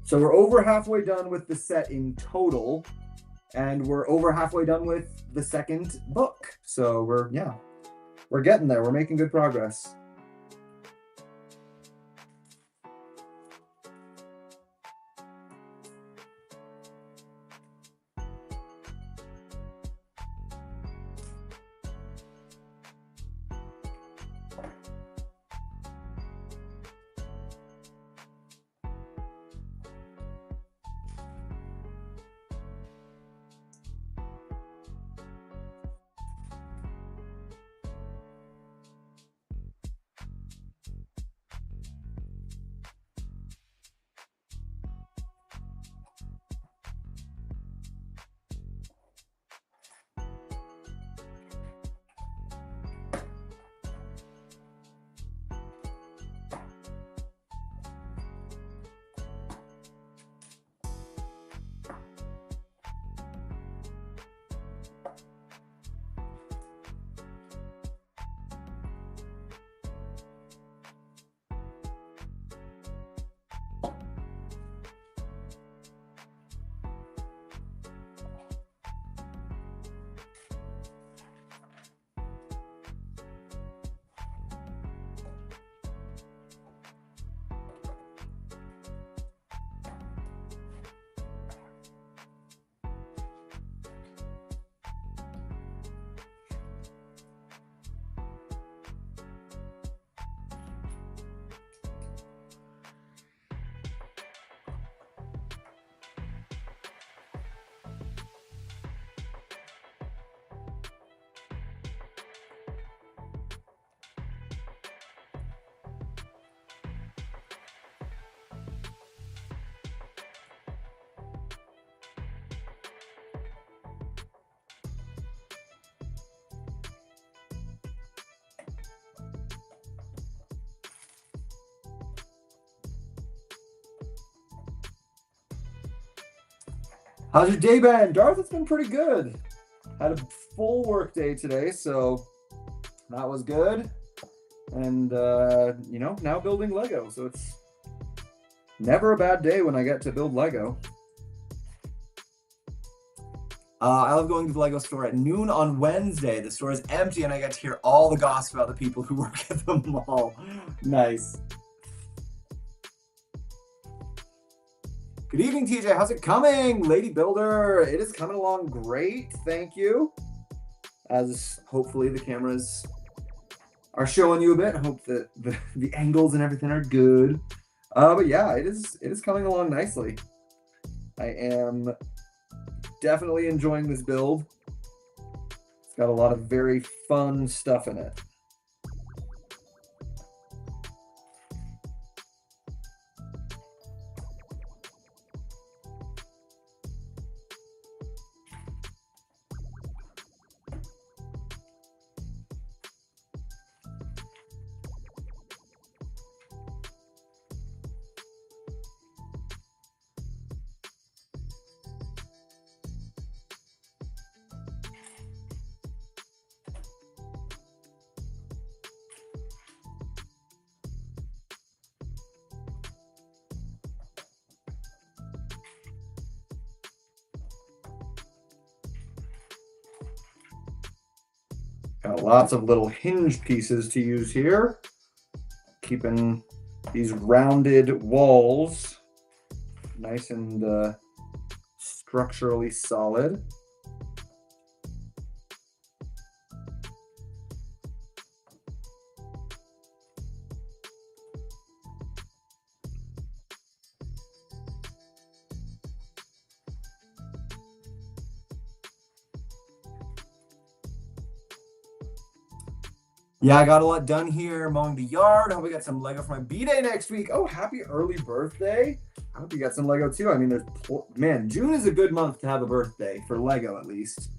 So we're over halfway done with the set in total. And we're over halfway done with the second book. So we're getting there. We're making good progress. How's your day been? Darth, it's been pretty good. Had a full work day today, so that was good. And, you know, now building Lego, so it's never a bad day when I get to build Lego. I love going to the Lego store at noon on Wednesday. The store is empty and I get to hear all the gossip about the people who work at the mall. Nice. Good evening, TJ. How's it coming? Lady Builder, it is coming along great. Thank you. As hopefully the cameras are showing you a bit. I hope that the angles and everything are good. But yeah, it is coming along nicely. I am definitely enjoying this build. It's got a lot of very fun stuff in it. Got lots of little hinge pieces to use here, keeping these rounded walls nice and structurally solid. Yeah, I got a lot done here mowing the yard. I hope I got some Lego for my B-Day next week. Oh, happy early birthday. I hope you got some Lego too. I mean, man, June is a good month to have a birthday for Lego at least,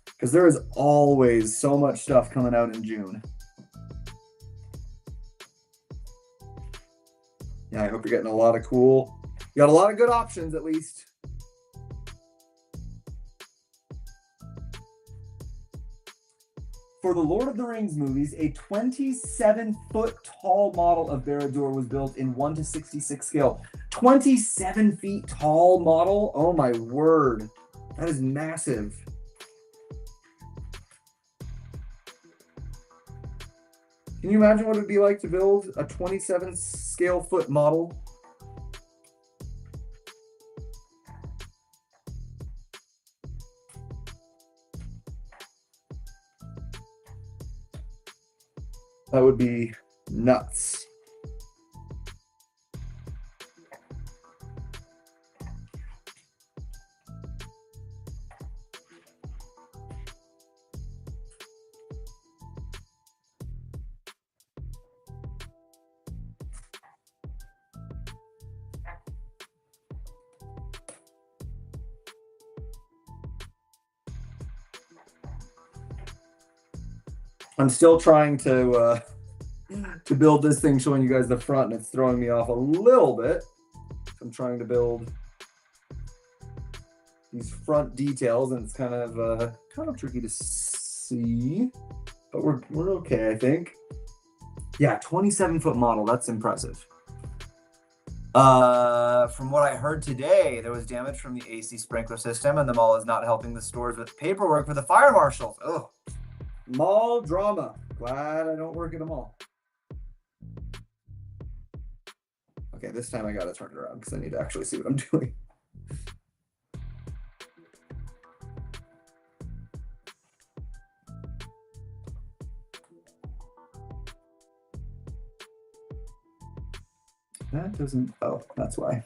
because there is always so much stuff coming out in June. Yeah, I hope you're getting a lot of you got a lot of good options at least. For the Lord of the Rings movies, a 27-foot tall model of Barad-dûr was built in 1:66 scale. 27 feet tall model? Oh my word. That is massive. Can you imagine what it would be like to build a 27 scale foot model? That would be nuts. I'm still trying to build this thing showing you guys the front, and it's throwing me off a little bit. I'm trying to build these front details, and it's kind of tricky to see, but we're okay, I think. Yeah, 27-foot model. That's impressive. From what I heard today, there was damage from the AC sprinkler system, and the mall is not helping the stores with paperwork for the fire marshals. Ugh. Mall drama. Glad I don't work at a mall. Okay, this time I gotta turn it around because I need to actually see what I'm doing. That doesn't, oh, that's why.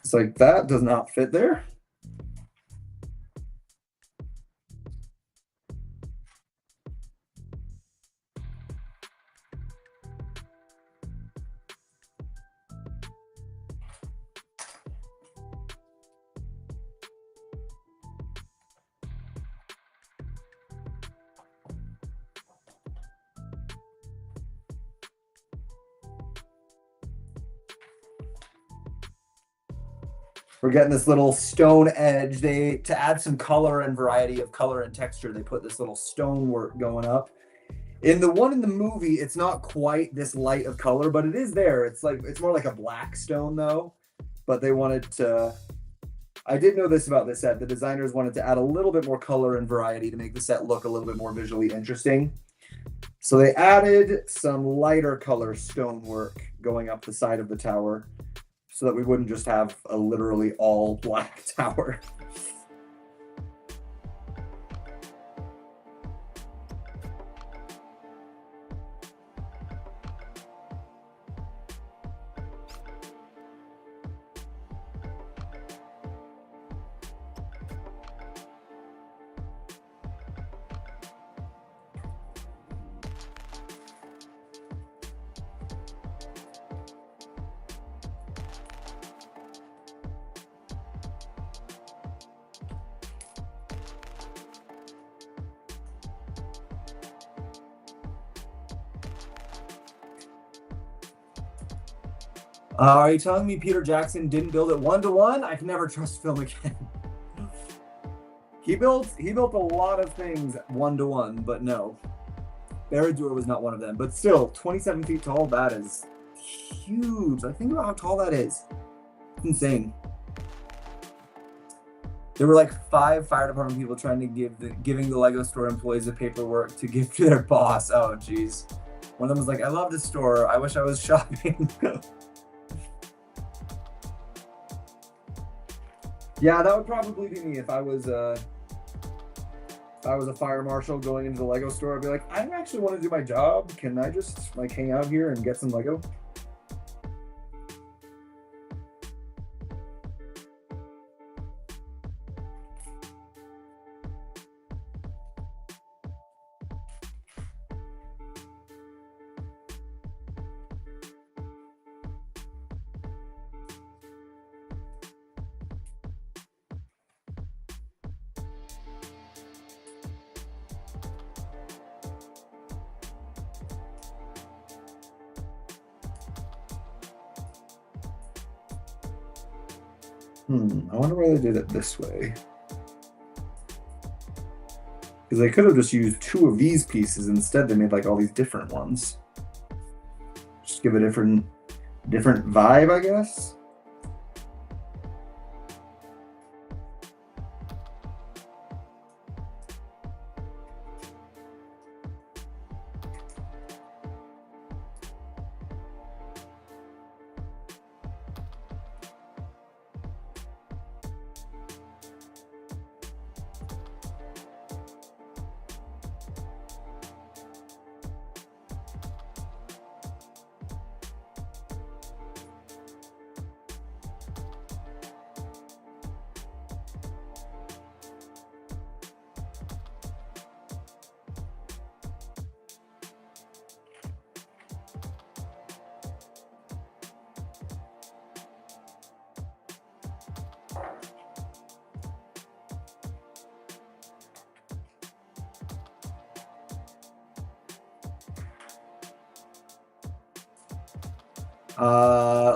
It's like that does not fit there. We're getting this little stone edge. To add some color and variety of color and texture, they put this little stonework going up. In the one in the movie, it's not quite this light of color, but it is there. It's more like a black stone though. But they wanted to. I did know this about this set. The designers wanted to add a little bit more color and variety to make the set look a little bit more visually interesting. So they added some lighter color stonework going up the side of the tower so that we wouldn't just have a literally all black tower. Are you telling me Peter Jackson didn't build it 1-to-1? I can never trust film again. He built a lot of things 1-to-1, but no. Barad-dûr was not one of them. But still, 27 feet tall, that is huge. Like, think about how tall that is. It's insane. There were like 5 fire department people trying to giving the Lego store employees the paperwork to give to their boss. Oh, geez. One of them was like, I love the store. I wish I was shopping. Yeah, that would probably be me if I was a fire marshal going into the Lego store. I'd be like, I actually want to do my job. Can I just like hang out here and get some Lego? I wonder why they did it this way. Because they could have just used 2 of these pieces. Instead, they made like all these different ones. Just give a different vibe, I guess.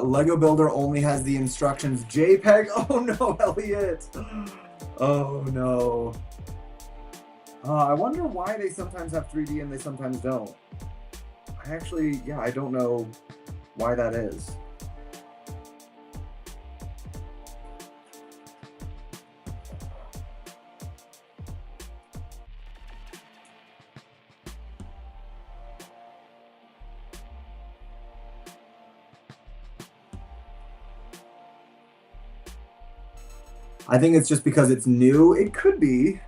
Lego Builder only has the instructions JPEG. Oh no, Elliot. Oh no. I wonder why they sometimes have 3D and they sometimes don't. I don't know why that is. I think it's just because it's new. It could be.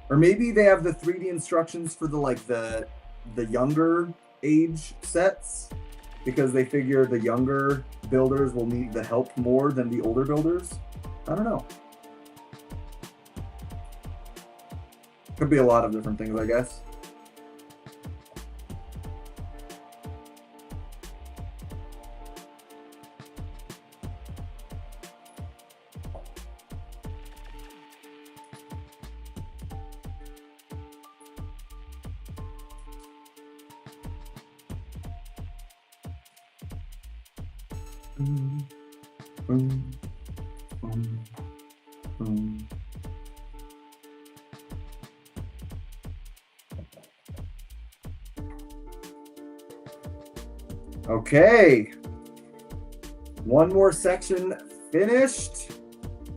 Or maybe they have the 3D instructions for the younger age sets because they figure the younger builders will need the help more than the older builders. I don't know. Could be a lot of different things, I guess. Boom, boom, boom. Okay. One more section finished.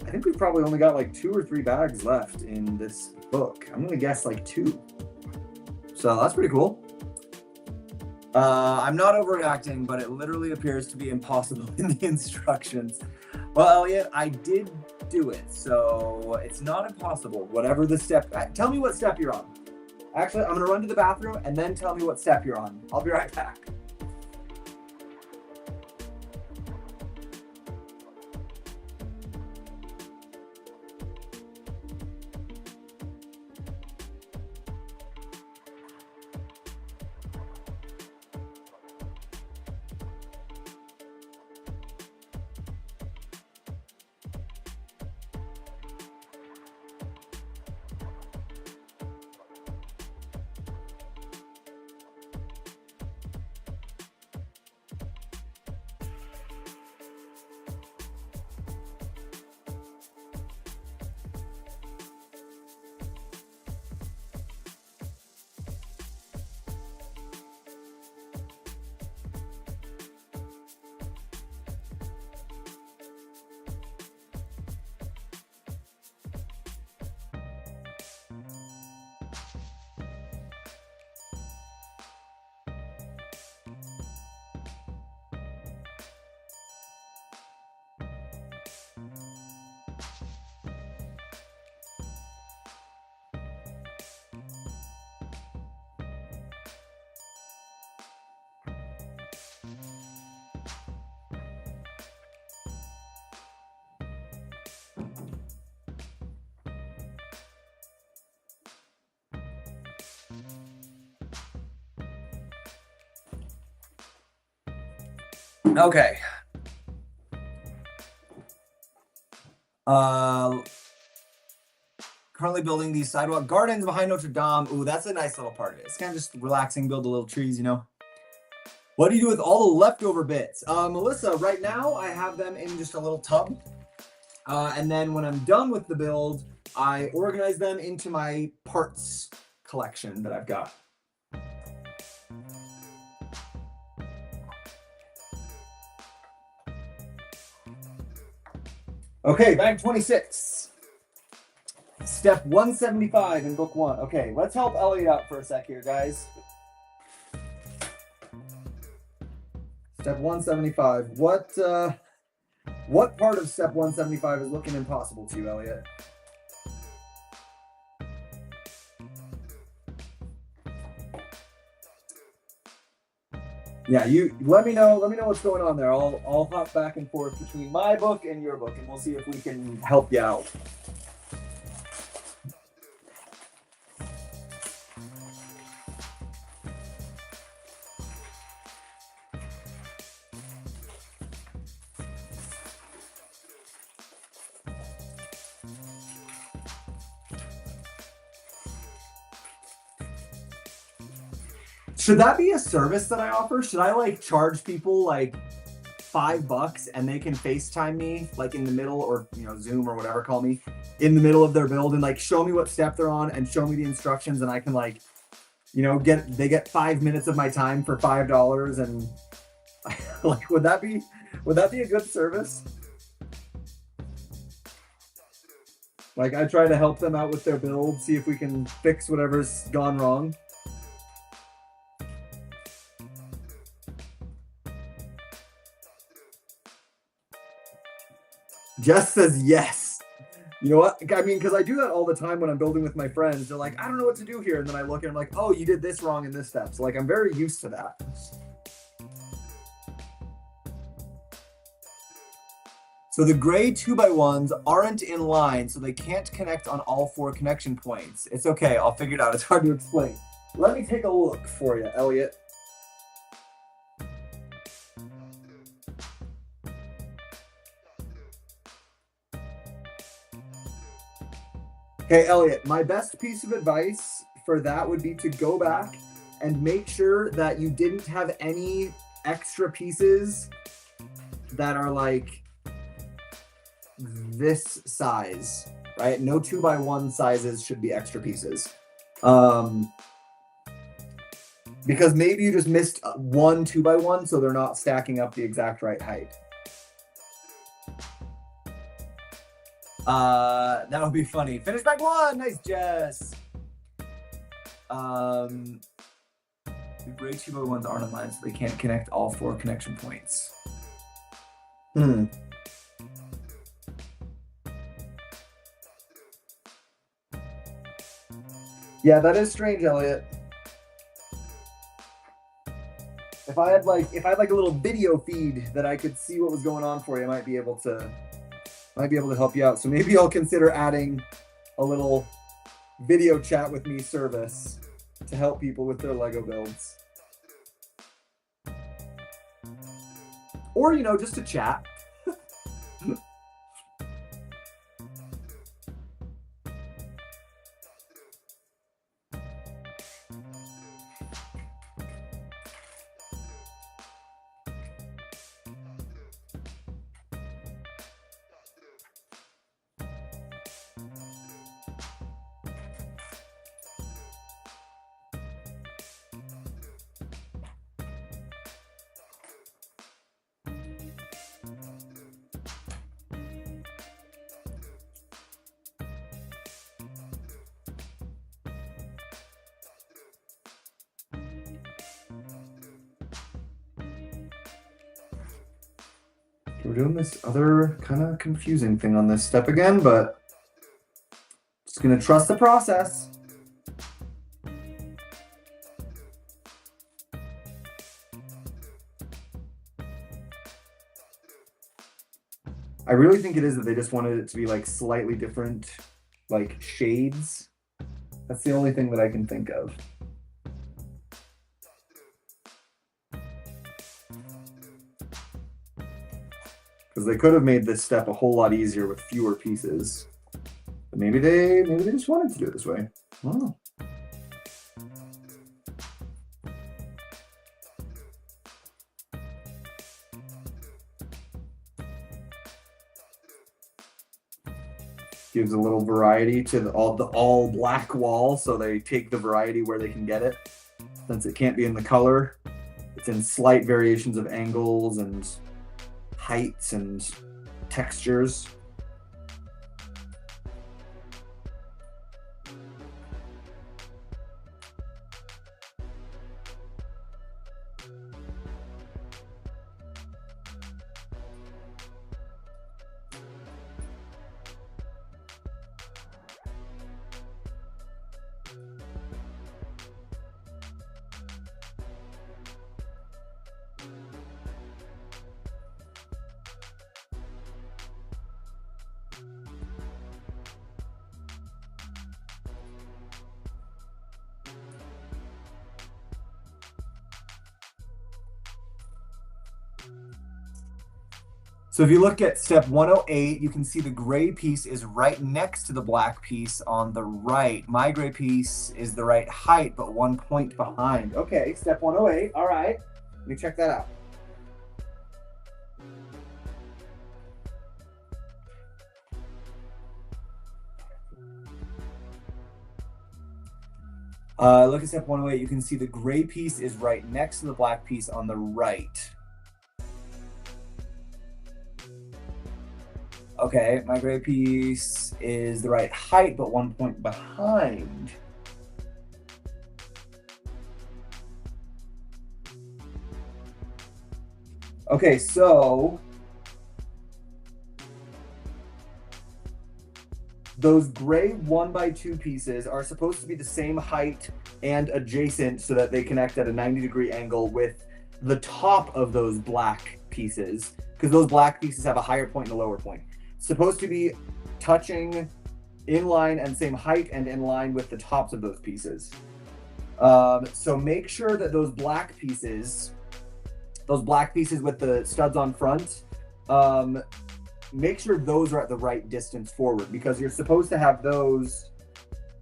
I think we've probably only got like 2 or 3 bags left in this book. I'm gonna guess like 2. So that's pretty cool. I'm not overreacting, but it literally appears to be impossible in the instructions. Well, Elliot, I did do it, so it's not impossible. Whatever the step, tell me what step you're on. Actually, I'm gonna run to the bathroom and then tell me what step you're on. I'll be right back. Okay. Currently building these sidewalk gardens behind Notre Dame. Ooh, that's a nice little part of it. It's kind of just relaxing, build the little trees, you know. What do you do with all the leftover bits? Melissa, right now I have them in just a little tub. And then when I'm done with the build, I organize them into my parts collection that I've got. Okay, bag 26. Step 175 in book 1. Okay, let's help Elliot out for a sec here, guys. Step 175. What part of step 175 is looking impossible to you, Elliot? Yeah, you let me know what's going on there. I'll hop back and forth between my book and your book, and we'll see if we can help you out. Should that be a service that I offer? Should I like charge people like $5 and they can FaceTime me like in the middle, or Zoom or whatever, call me in the middle of their build and like show me what step they're on and show me the instructions, and I can like get 5 minutes of my time for $5, and like would that be a good service? Like I try to help them out with their build, see if we can fix whatever's gone wrong. Jess says yes. You know what? I mean, because I do that all the time when I'm building with my friends. They're like, I don't know what to do here. And then I look and I'm like, oh, you did this wrong in this step. So like, I'm very used to that. So the gray 2x1s aren't in line, so they can't connect on all 4 connection points. It's okay. I'll figure it out. It's hard to explain. Let me take a look for you, Elliot. Okay, Elliot, my best piece of advice for that would be to go back and make sure that you didn't have any extra pieces that are like this size, right? No 2x1 sizes should be extra pieces. Because maybe you just missed one 2x1, so they're not stacking up the exact right height. That would be funny. Finish back one. Nice, Jess. The gray 2x1s aren't aligned, so they can't connect all 4 connection points. Yeah, that is strange, Elliot. If I had like a little video feed that I could see what was going on for you, I might be able to help you out. So maybe I'll consider adding a little video chat with me service to help people with their Lego builds. Or, you know, just to chat. We're doing this other kind of confusing thing on this step again, but just gonna trust the process. I really think it is that they just wanted it to be like slightly different, like shades. That's the only thing that I can think of. Because they could have made this step a whole lot easier with fewer pieces. But maybe they just wanted to do it this way. I don't know. Gives a little variety to the all black wall, so they take the variety where they can get it. Since it can't be in the color, it's in slight variations of angles and heights and textures. So if you look at step 108, you can see the gray piece is right next to the black piece on the right. My gray piece is the right height, but 1 point behind. Okay, step 108, all right. Let me check that out. Look at step 108, you can see the gray piece is right next to the black piece on the right. Okay, my gray piece is the right height, but 1 point behind. Okay, so those gray 1x2 pieces are supposed to be the same height and adjacent so that they connect at a 90-degree angle with the top of those black pieces, because those black pieces have a higher point and a lower point. Supposed to be touching in line and same height and in line with the tops of those pieces. So make sure that those black pieces with the studs on front, make sure those are at the right distance forward, because you're supposed to have those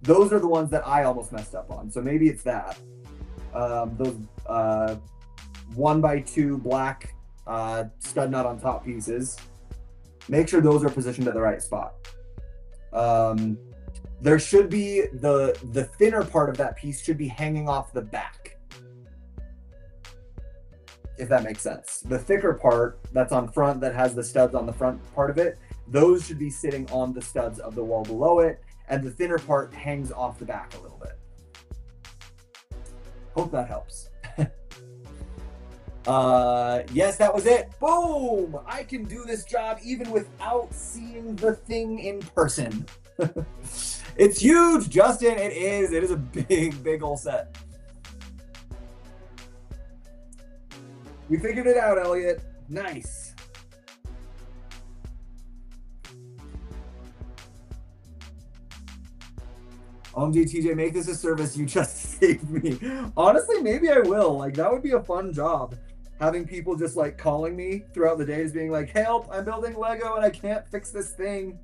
are the ones that I almost messed up on. So maybe it's that. Those 1x2 black stud nut on top pieces. Make sure those are positioned at the right spot. There should be the thinner part of that piece should be hanging off the back, if that makes sense. The thicker part that's on front, that has the studs on the front part of it, those should be sitting on the studs of the wall below it, and the thinner part hangs off the back a little bit. Hope that helps. Yes, that was it. Boom! I can do this job even without seeing the thing in person. It's huge, Justin. It is. It is a big, big old set. We figured it out, Elliot. Nice. OMG, TJ, make this a service. You just saved me. Honestly, maybe I will. Like, that would be a fun job. Having people just like calling me throughout the days being like, help, I'm building Lego and I can't fix this thing.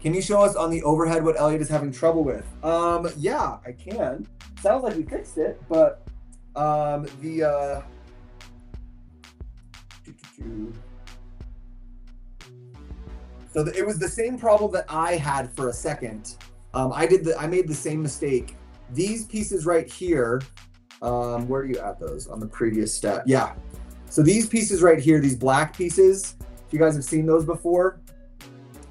Can you show us on the overhead what Elliot is having trouble with? Yeah, I can. Sounds like we fixed it, but so it was the same problem that I had for a second. I made the same mistake. These pieces right here, where are you at those on the previous step? Yeah. So these pieces right here, these black pieces, if you guys have seen those before,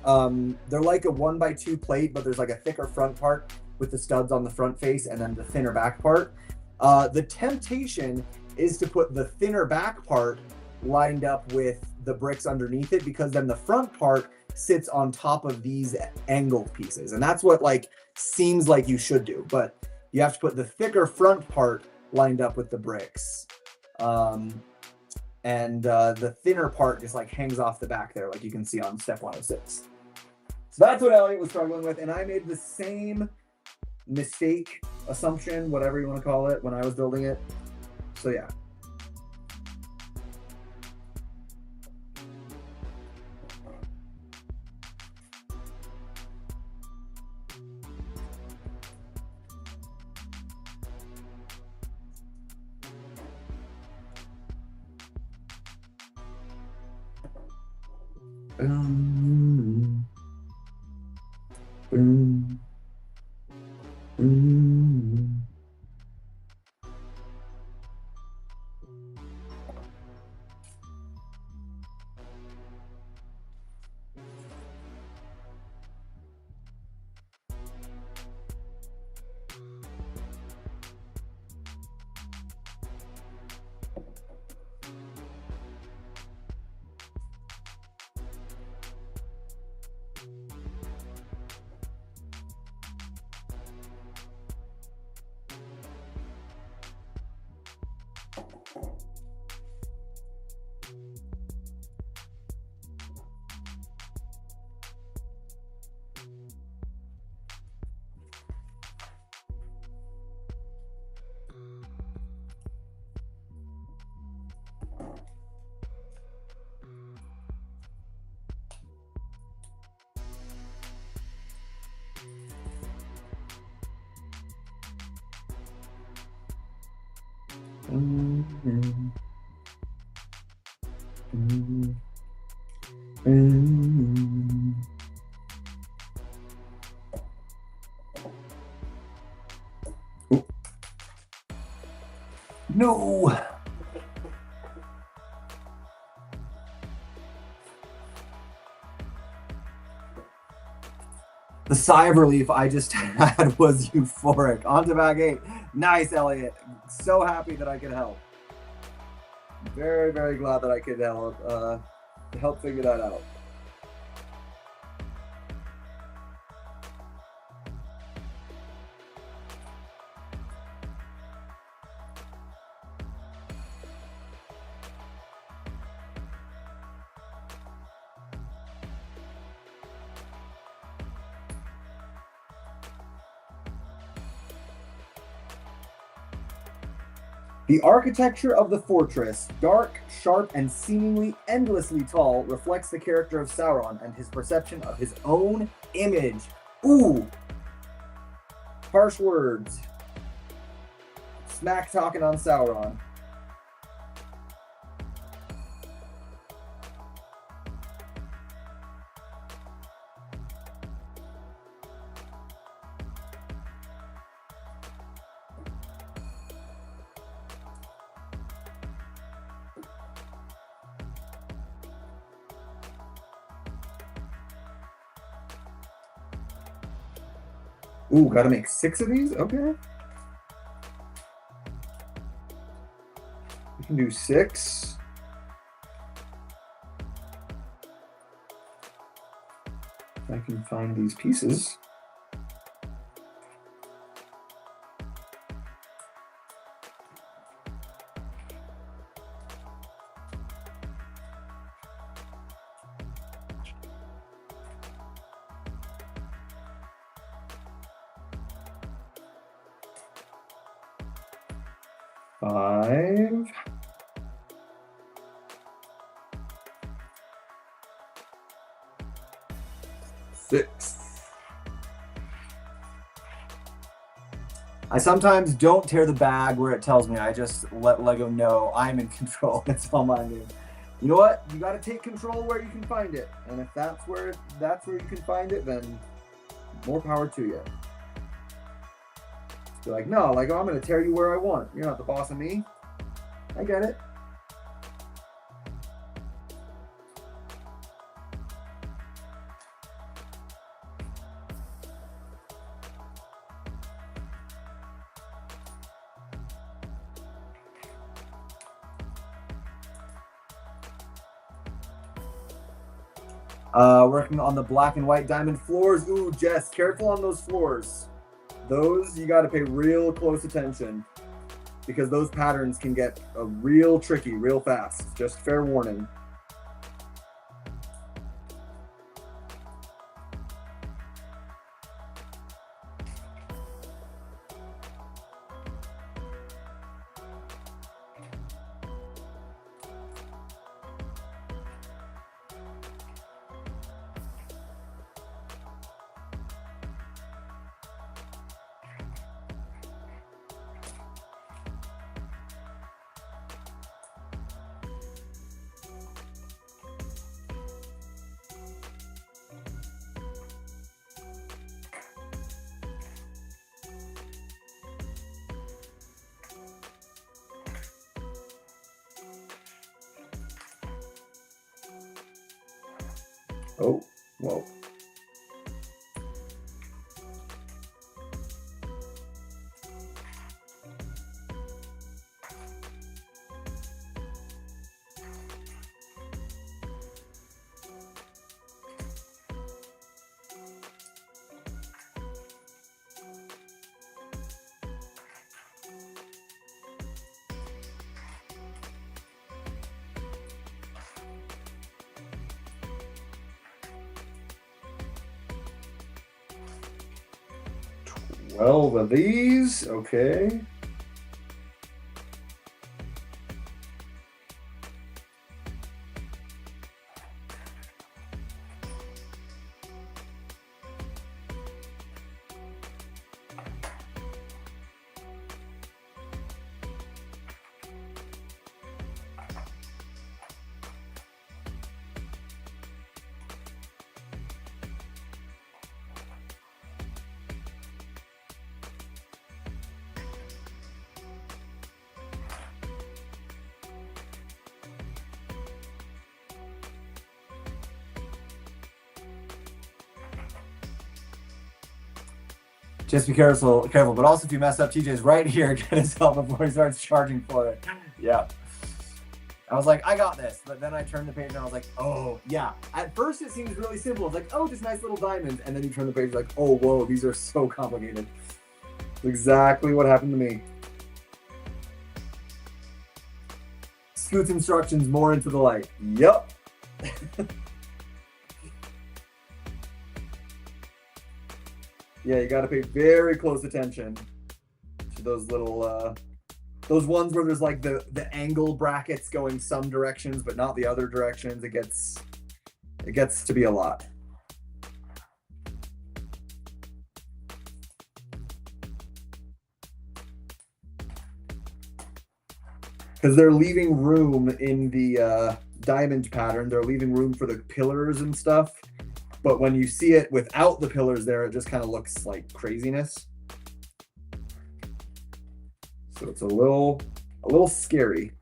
they're like a 1x2 plate, but there's like a thicker front part with the studs on the front face and then the thinner back part. The temptation is to put the thinner back part lined up with the bricks underneath it, because then the front part sits on top of these angled pieces. And that's what like seems like you should do, but you have to put the thicker front part lined up with the bricks. And the thinner part just like hangs off the back there, like you can see on step 106. So that's what Elliot was struggling with, and I made the same mistake, assumption, whatever you want to call it, when I was building it. So yeah. No. The sigh of relief I just had was euphoric. On to bag 8. Nice, Elliot. So happy that I could help. Very, very glad that I could help figure that out. The architecture of the fortress, dark, sharp, and seemingly endlessly tall, reflects the character of Sauron and his perception of his own image. Ooh! Harsh words. Smack talking on Sauron. Ooh, gotta make 6 of these? Okay. We can do 6. If I can find these pieces. Five. 6. I sometimes don't tear the bag where it tells me. I just let Lego know I'm in control. That's all mine is. You know what? You got to take control where you can find it, and if that's where you can find it, then more power to you. Be like, no, Lego, I'm going to tear you where I want. You're not the boss of me. I get it. Working on the black and white diamond floors. Ooh, Jess, careful on those floors. Those, you got to pay real close attention because those patterns can get real tricky real fast. Just fair warning. Oh, whoa. Twelve of these, okay. Just be careful. But also, if you mess up, TJ's right here. Get his help before he starts charging for it. Yeah. I was like, I got this. But then I turned the page and I was like, oh, yeah. At first, it seems really simple. It's like, oh, just nice little diamonds. And then you turn the page like, oh, whoa, these are so complicated. Exactly what happened to me. Scoot's instructions more into the light. Yep. Yeah, you got to pay very close attention to those little, those ones where there's like the angle brackets going some directions, but not the other directions. It gets to be a lot. Because they're leaving room in the diamond pattern. They're leaving room for the pillars and stuff. But when you see it without the pillars there, it just kind of looks like craziness. So it's a little scary.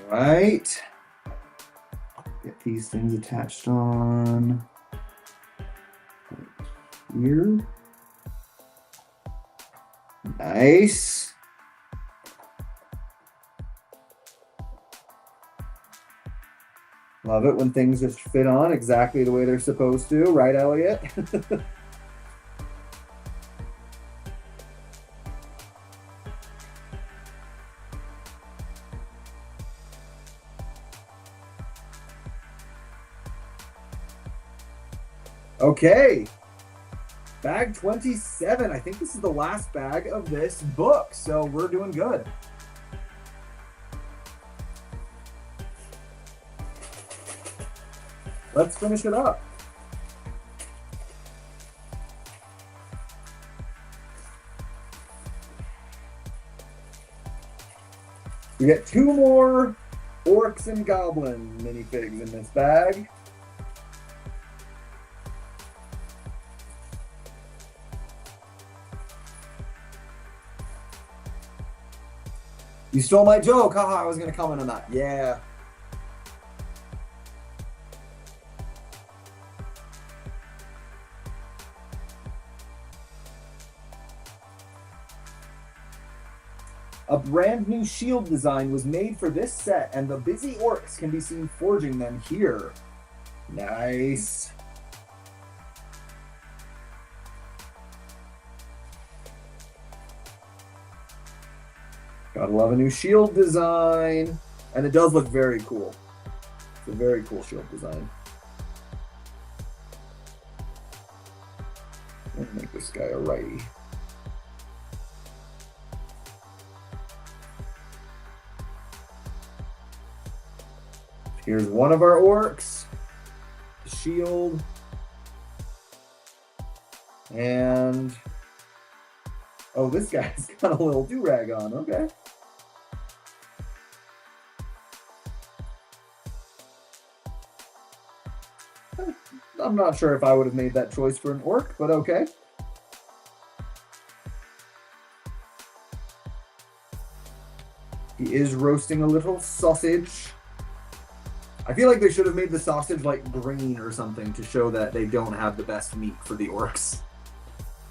right. Get these things attached on here. Nice. Love it when things just fit on exactly the way they're supposed to, right, Elliot? Okay, bag 27. I think this is the last bag of this book, so we're doing good. Let's finish it up. We get 2 more Orcs and Goblin minifigs in this bag. You stole my joke. Haha, I was going to comment on that. Yeah. A brand new shield design was made for this set, and the busy orcs can be seen forging them here. Nice. Gotta love a new shield design. And it does look very cool. It's a very cool shield design. I'm gonna make this guy a righty. Here's one of our orcs. The shield. And oh, this guy's got a little do-rag on. Okay. I'm not sure if I would have made that choice for an orc, but okay. He is roasting a little sausage. I feel like they should have made the sausage like green or something to show that they don't have the best meat for the orcs.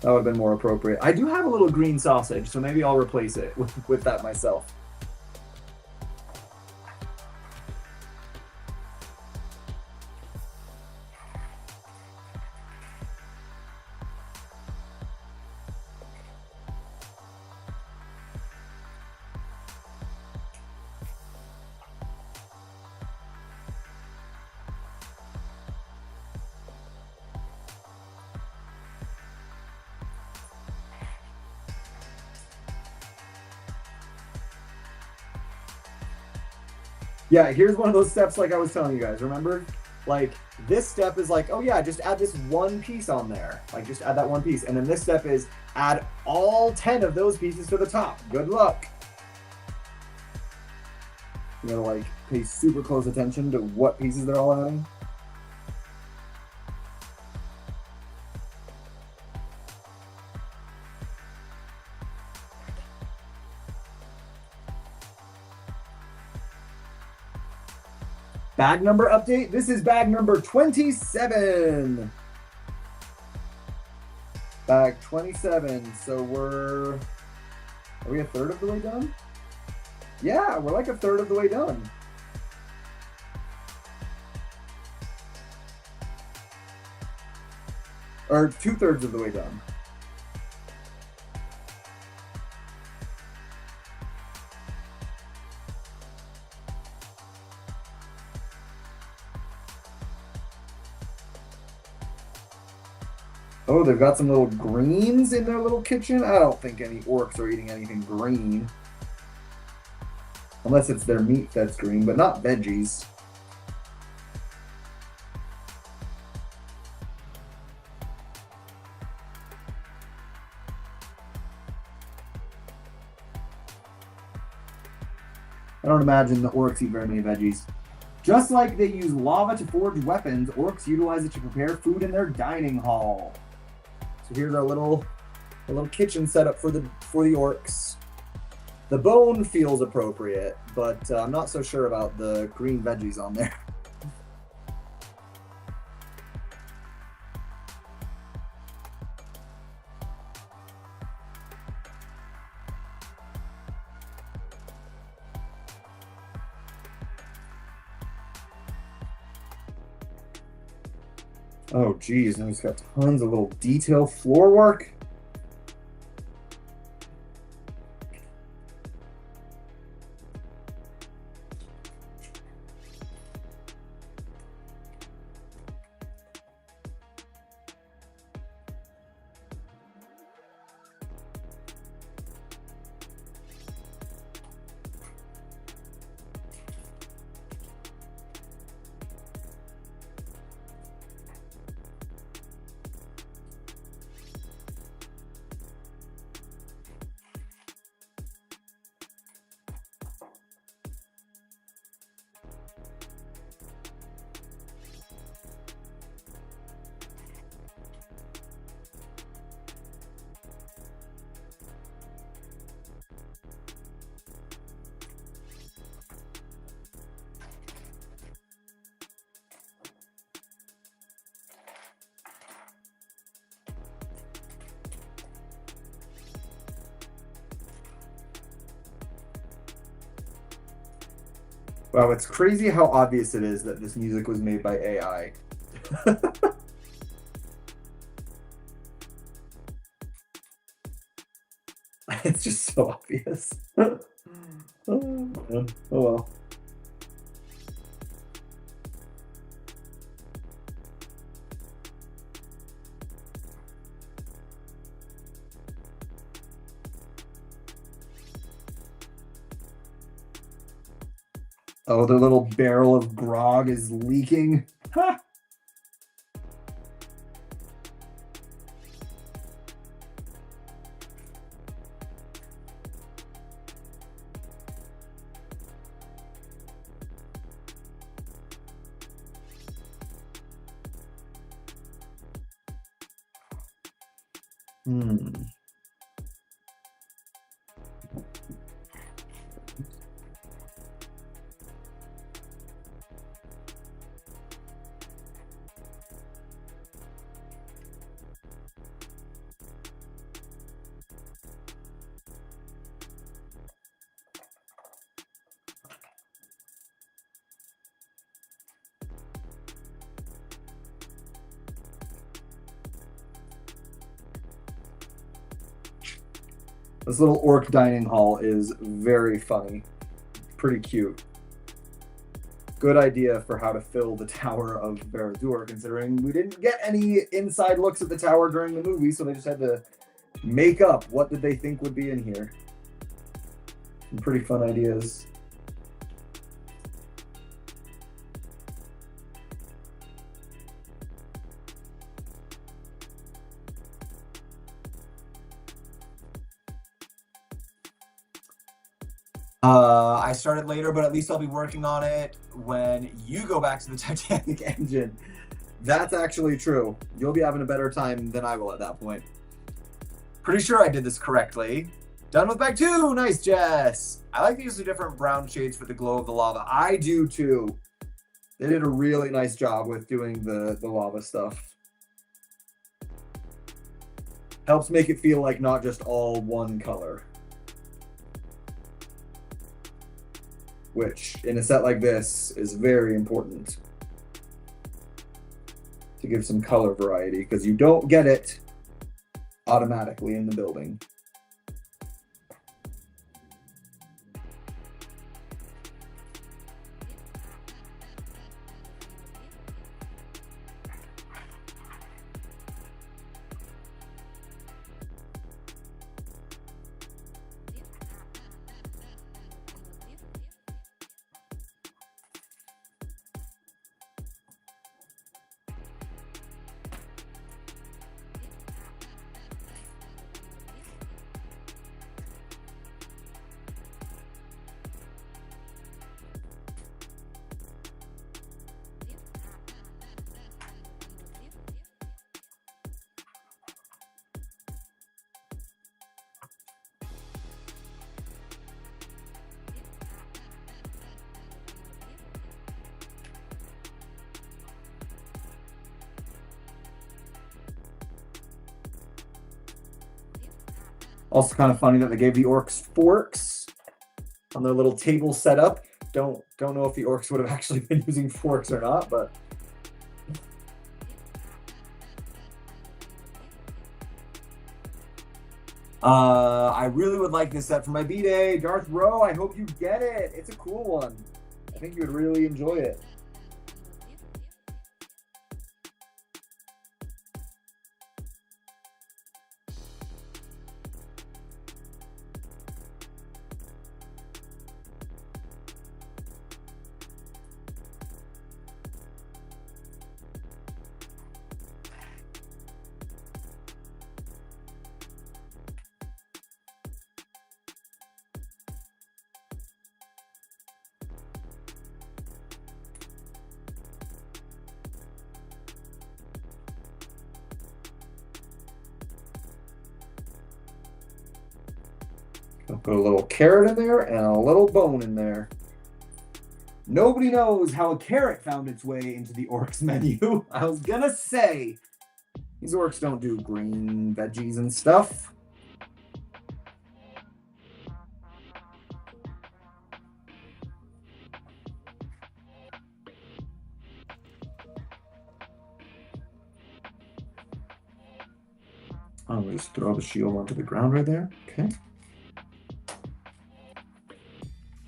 That would have been more appropriate. I do have a little green sausage, so maybe I'll replace it with that myself. Yeah, here's one of those steps like I was telling you guys, remember? Like, this step is like, oh yeah, just add this one piece on there. Like, just add that one piece. And then this step is add all 10 of those pieces to the top. Good luck. You gotta, like, pay super close attention to what pieces they're all adding. Bag number update. This is bag number 27. Bag 27. So are we a third of the way done? Yeah, we're like a third of the way done. Or 2/3 of the way done. Oh, they've got some little greens in their little kitchen. I don't think any orcs are eating anything green. Unless it's their meat that's green, but not veggies. I don't imagine the orcs eat very many veggies. Just like they use lava to forge weapons, orcs utilize it to prepare food in their dining hall. So here's our little kitchen setup for the orcs. The bone feels appropriate, but I'm not so sure about the green veggies on there. Oh, geez, now he's got tons of little detail floor work. Wow, it's crazy how obvious it is that this music was made by AI. It's just so obvious. Oh well. Oh, the little barrel of grog is leaking. Ha! Hmm. This little orc dining hall is very funny. Pretty cute. Good idea for how to fill the Tower of Barad-dûr, considering we didn't get any inside looks at the tower during the movie, so they just had to make up what did they think would be in here. Some pretty fun ideas. I started later, but at least I'll be working on it when you go back to the Titanic engine. That's actually true. You'll be having a better time than I will at that point. Pretty sure I did this correctly. Done with bag 2. Nice, Jess. I like to use the different brown shades for the glow of the lava. I do too. They did a really nice job with doing the lava stuff. Helps make it feel like not just all one color. Which, in a set like this, is very important to give some color variety, because you don't get it automatically in the building. Also kind of funny that they gave the orcs forks on their little table setup. Don't know if the orcs would have actually been using forks or not, but I really would like this set for my B-Day. Darth Rowe, I hope you get it. It's a cool one. I think you would really enjoy it. I'll put a little carrot in there and a little bone in there. Nobody knows how a carrot found its way into the orcs menu. I was gonna say, these orcs don't do green veggies and stuff. I'm gonna just throw the shield onto the ground right there. Okay.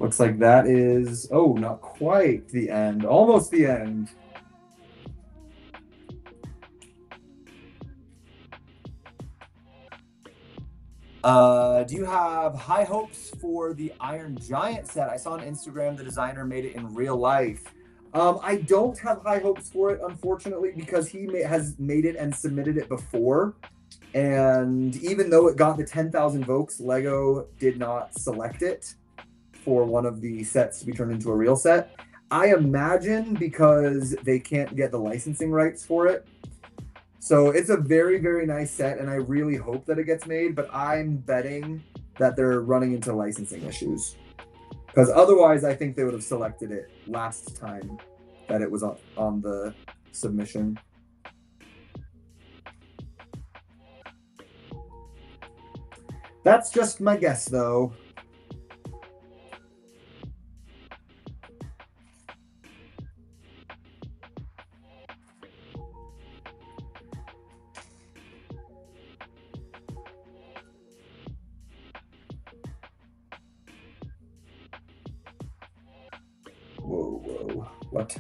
Looks like that is, oh, not quite the end. Almost the end. Do you have high hopes for the Iron Giant set? I saw on Instagram the designer made it in real life. I don't have high hopes for it, unfortunately, because he has made it and submitted it before. And even though it got the 10,000 votes, Lego did not select it for one of the sets to be turned into a real set. I imagine because they can't get the licensing rights for it. So it's a very, very nice set, and I really hope that it gets made, but I'm betting that they're running into licensing issues. Because otherwise, I think they would have selected it last time that it was on the submission. That's just my guess, though. Whoa. What?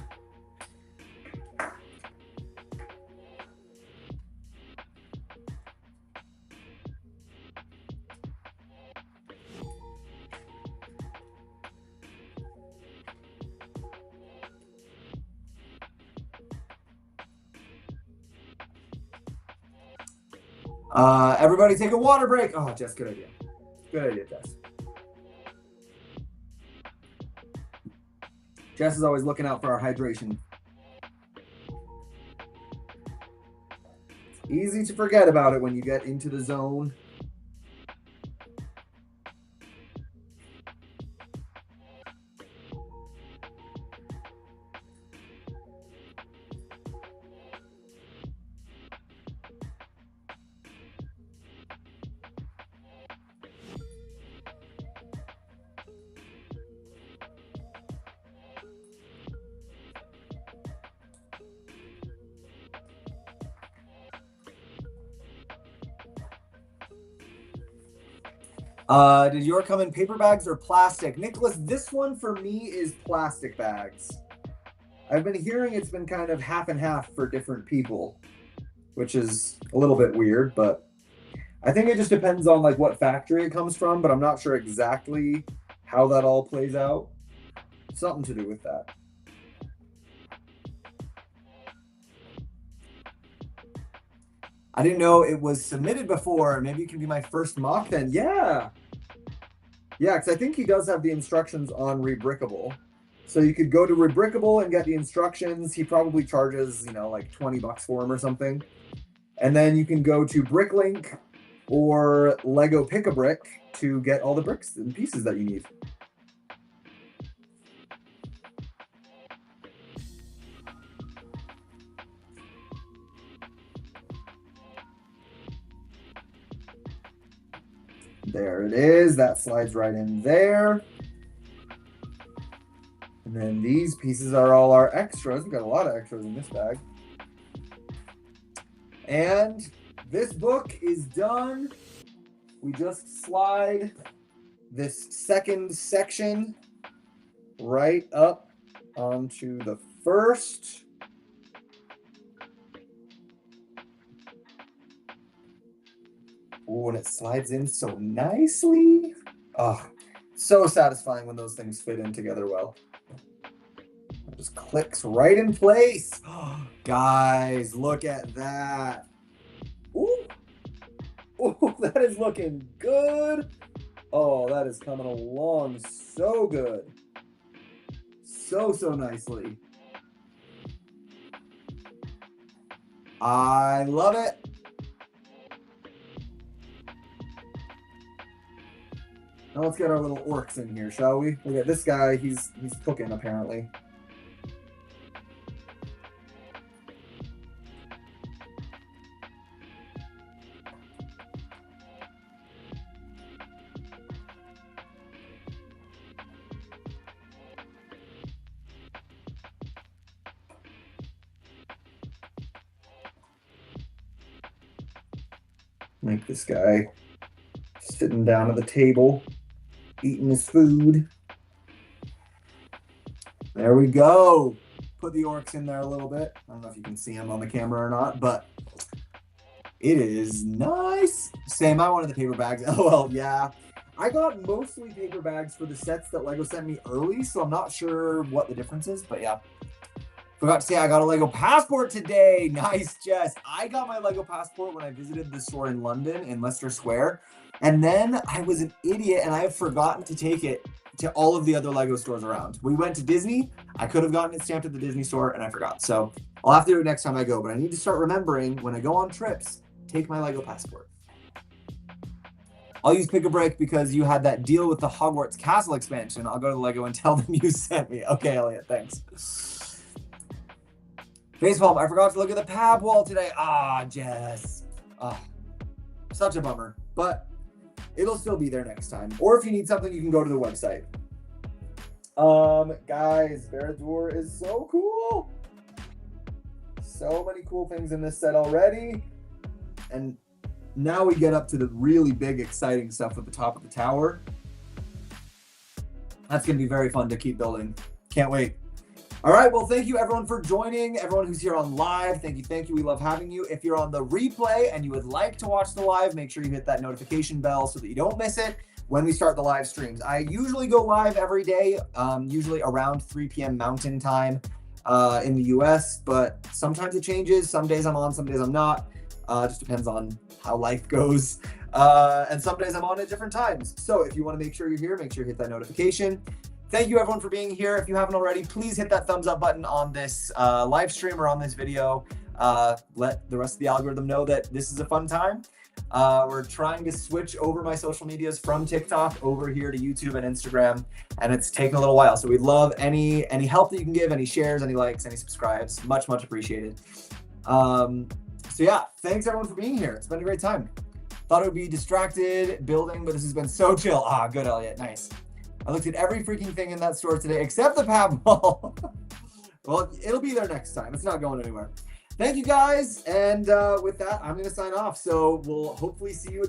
Everybody take a water break. Oh, Jess, good idea. Good idea, Jess. Jess is always looking out for our hydration. It's easy to forget about it when you get into the zone. Did your come in paper bags or plastic? Nicholas, this one for me is plastic bags. I've been hearing it's been kind of half and half for different people, which is a little bit weird, but I think it just depends on like what factory it comes from, but I'm not sure exactly how that all plays out. Something to do with that. I didn't know it was submitted before. Maybe you can be my first mock then. Yeah. Yeah, because I think he does have the instructions on Rebrickable. So you could go to Rebrickable and get the instructions. He probably charges, like $20 for them or something. And then you can go to Bricklink or Lego Pick-a-Brick to get all the bricks and pieces that you need. There it is. That slides right in there. And then these pieces are all our extras. We've got a lot of extras in this bag. And this book is done. We just slide this second section right up onto the first. Oh, and it slides in so nicely. Oh, so satisfying when those things fit in together well. It just clicks right in place. Oh, guys, look at that. Ooh. Oh, that is looking good. Oh, that is coming along so good. So nicely. I love it. Now let's get our little orcs in here, shall we? Look at this guy. He's cooking, apparently. Like this guy sitting down at the table, eating his food. There we go. Put the orcs in there a little bit. I don't know if you can see them on the camera or not, but it is nice. Same, I wanted the paper bags. Oh, well, yeah. I got mostly paper bags for the sets that LEGO sent me early, so I'm not sure what the difference is, but yeah. Forgot to say I got a LEGO passport today. Nice, Jess. I got my LEGO passport when I visited the store in London in Leicester Square. And then I was an idiot and I have forgotten to take it to all of the other LEGO stores around. We went to Disney. I could have gotten it stamped at the Disney store and I forgot. So I'll have to do it next time I go. But I need to start remembering when I go on trips, take my LEGO passport. I'll use Pick a Break because you had that deal with the Hogwarts Castle expansion. I'll go to LEGO and tell them you sent me. Okay, Elliot, thanks. Facepalm, I forgot to look at the pab wall today. Ah, Jess. Ah, such a bummer. But it'll still be there next time. Or if you need something, you can go to the website. Guys, Barad-dûr is so cool. So many cool things in this set already. And now we get up to the really big, exciting stuff at the top of the tower. That's going to be very fun to keep building. Can't wait. All right, well, thank you everyone for joining. Everyone who's here on live, thank you. We love having you. If you're on the replay and you would like to watch the live, make sure you hit that notification bell so that you don't miss it when we start the live streams. I usually go live every day, usually around 3 p.m. Mountain Time in the US, but sometimes it changes. Some days I'm on, some days I'm not. Just depends on how life goes. And some days I'm on at different times. So if you want to make sure you're here, make sure you hit that notification. Thank you everyone for being here. If you haven't already, please hit that thumbs up button on this live stream or on this video. Let the rest of the algorithm know that this is a fun time. We're trying to switch over my social medias from TikTok over here to YouTube and Instagram, and it's taken a little while. So we'd love any help that you can give, any shares, any likes, any subscribes. Much appreciated. So yeah, thanks everyone for being here. It's been a great time. Thought it would be distracted building, but this has been so chill. Ah, good, Elliot. Nice. I looked at every freaking thing in that store today except the pab wall. Well, it'll be there next time. It's not going anywhere. Thank you guys. And with that, I'm going to sign off. So we'll hopefully see you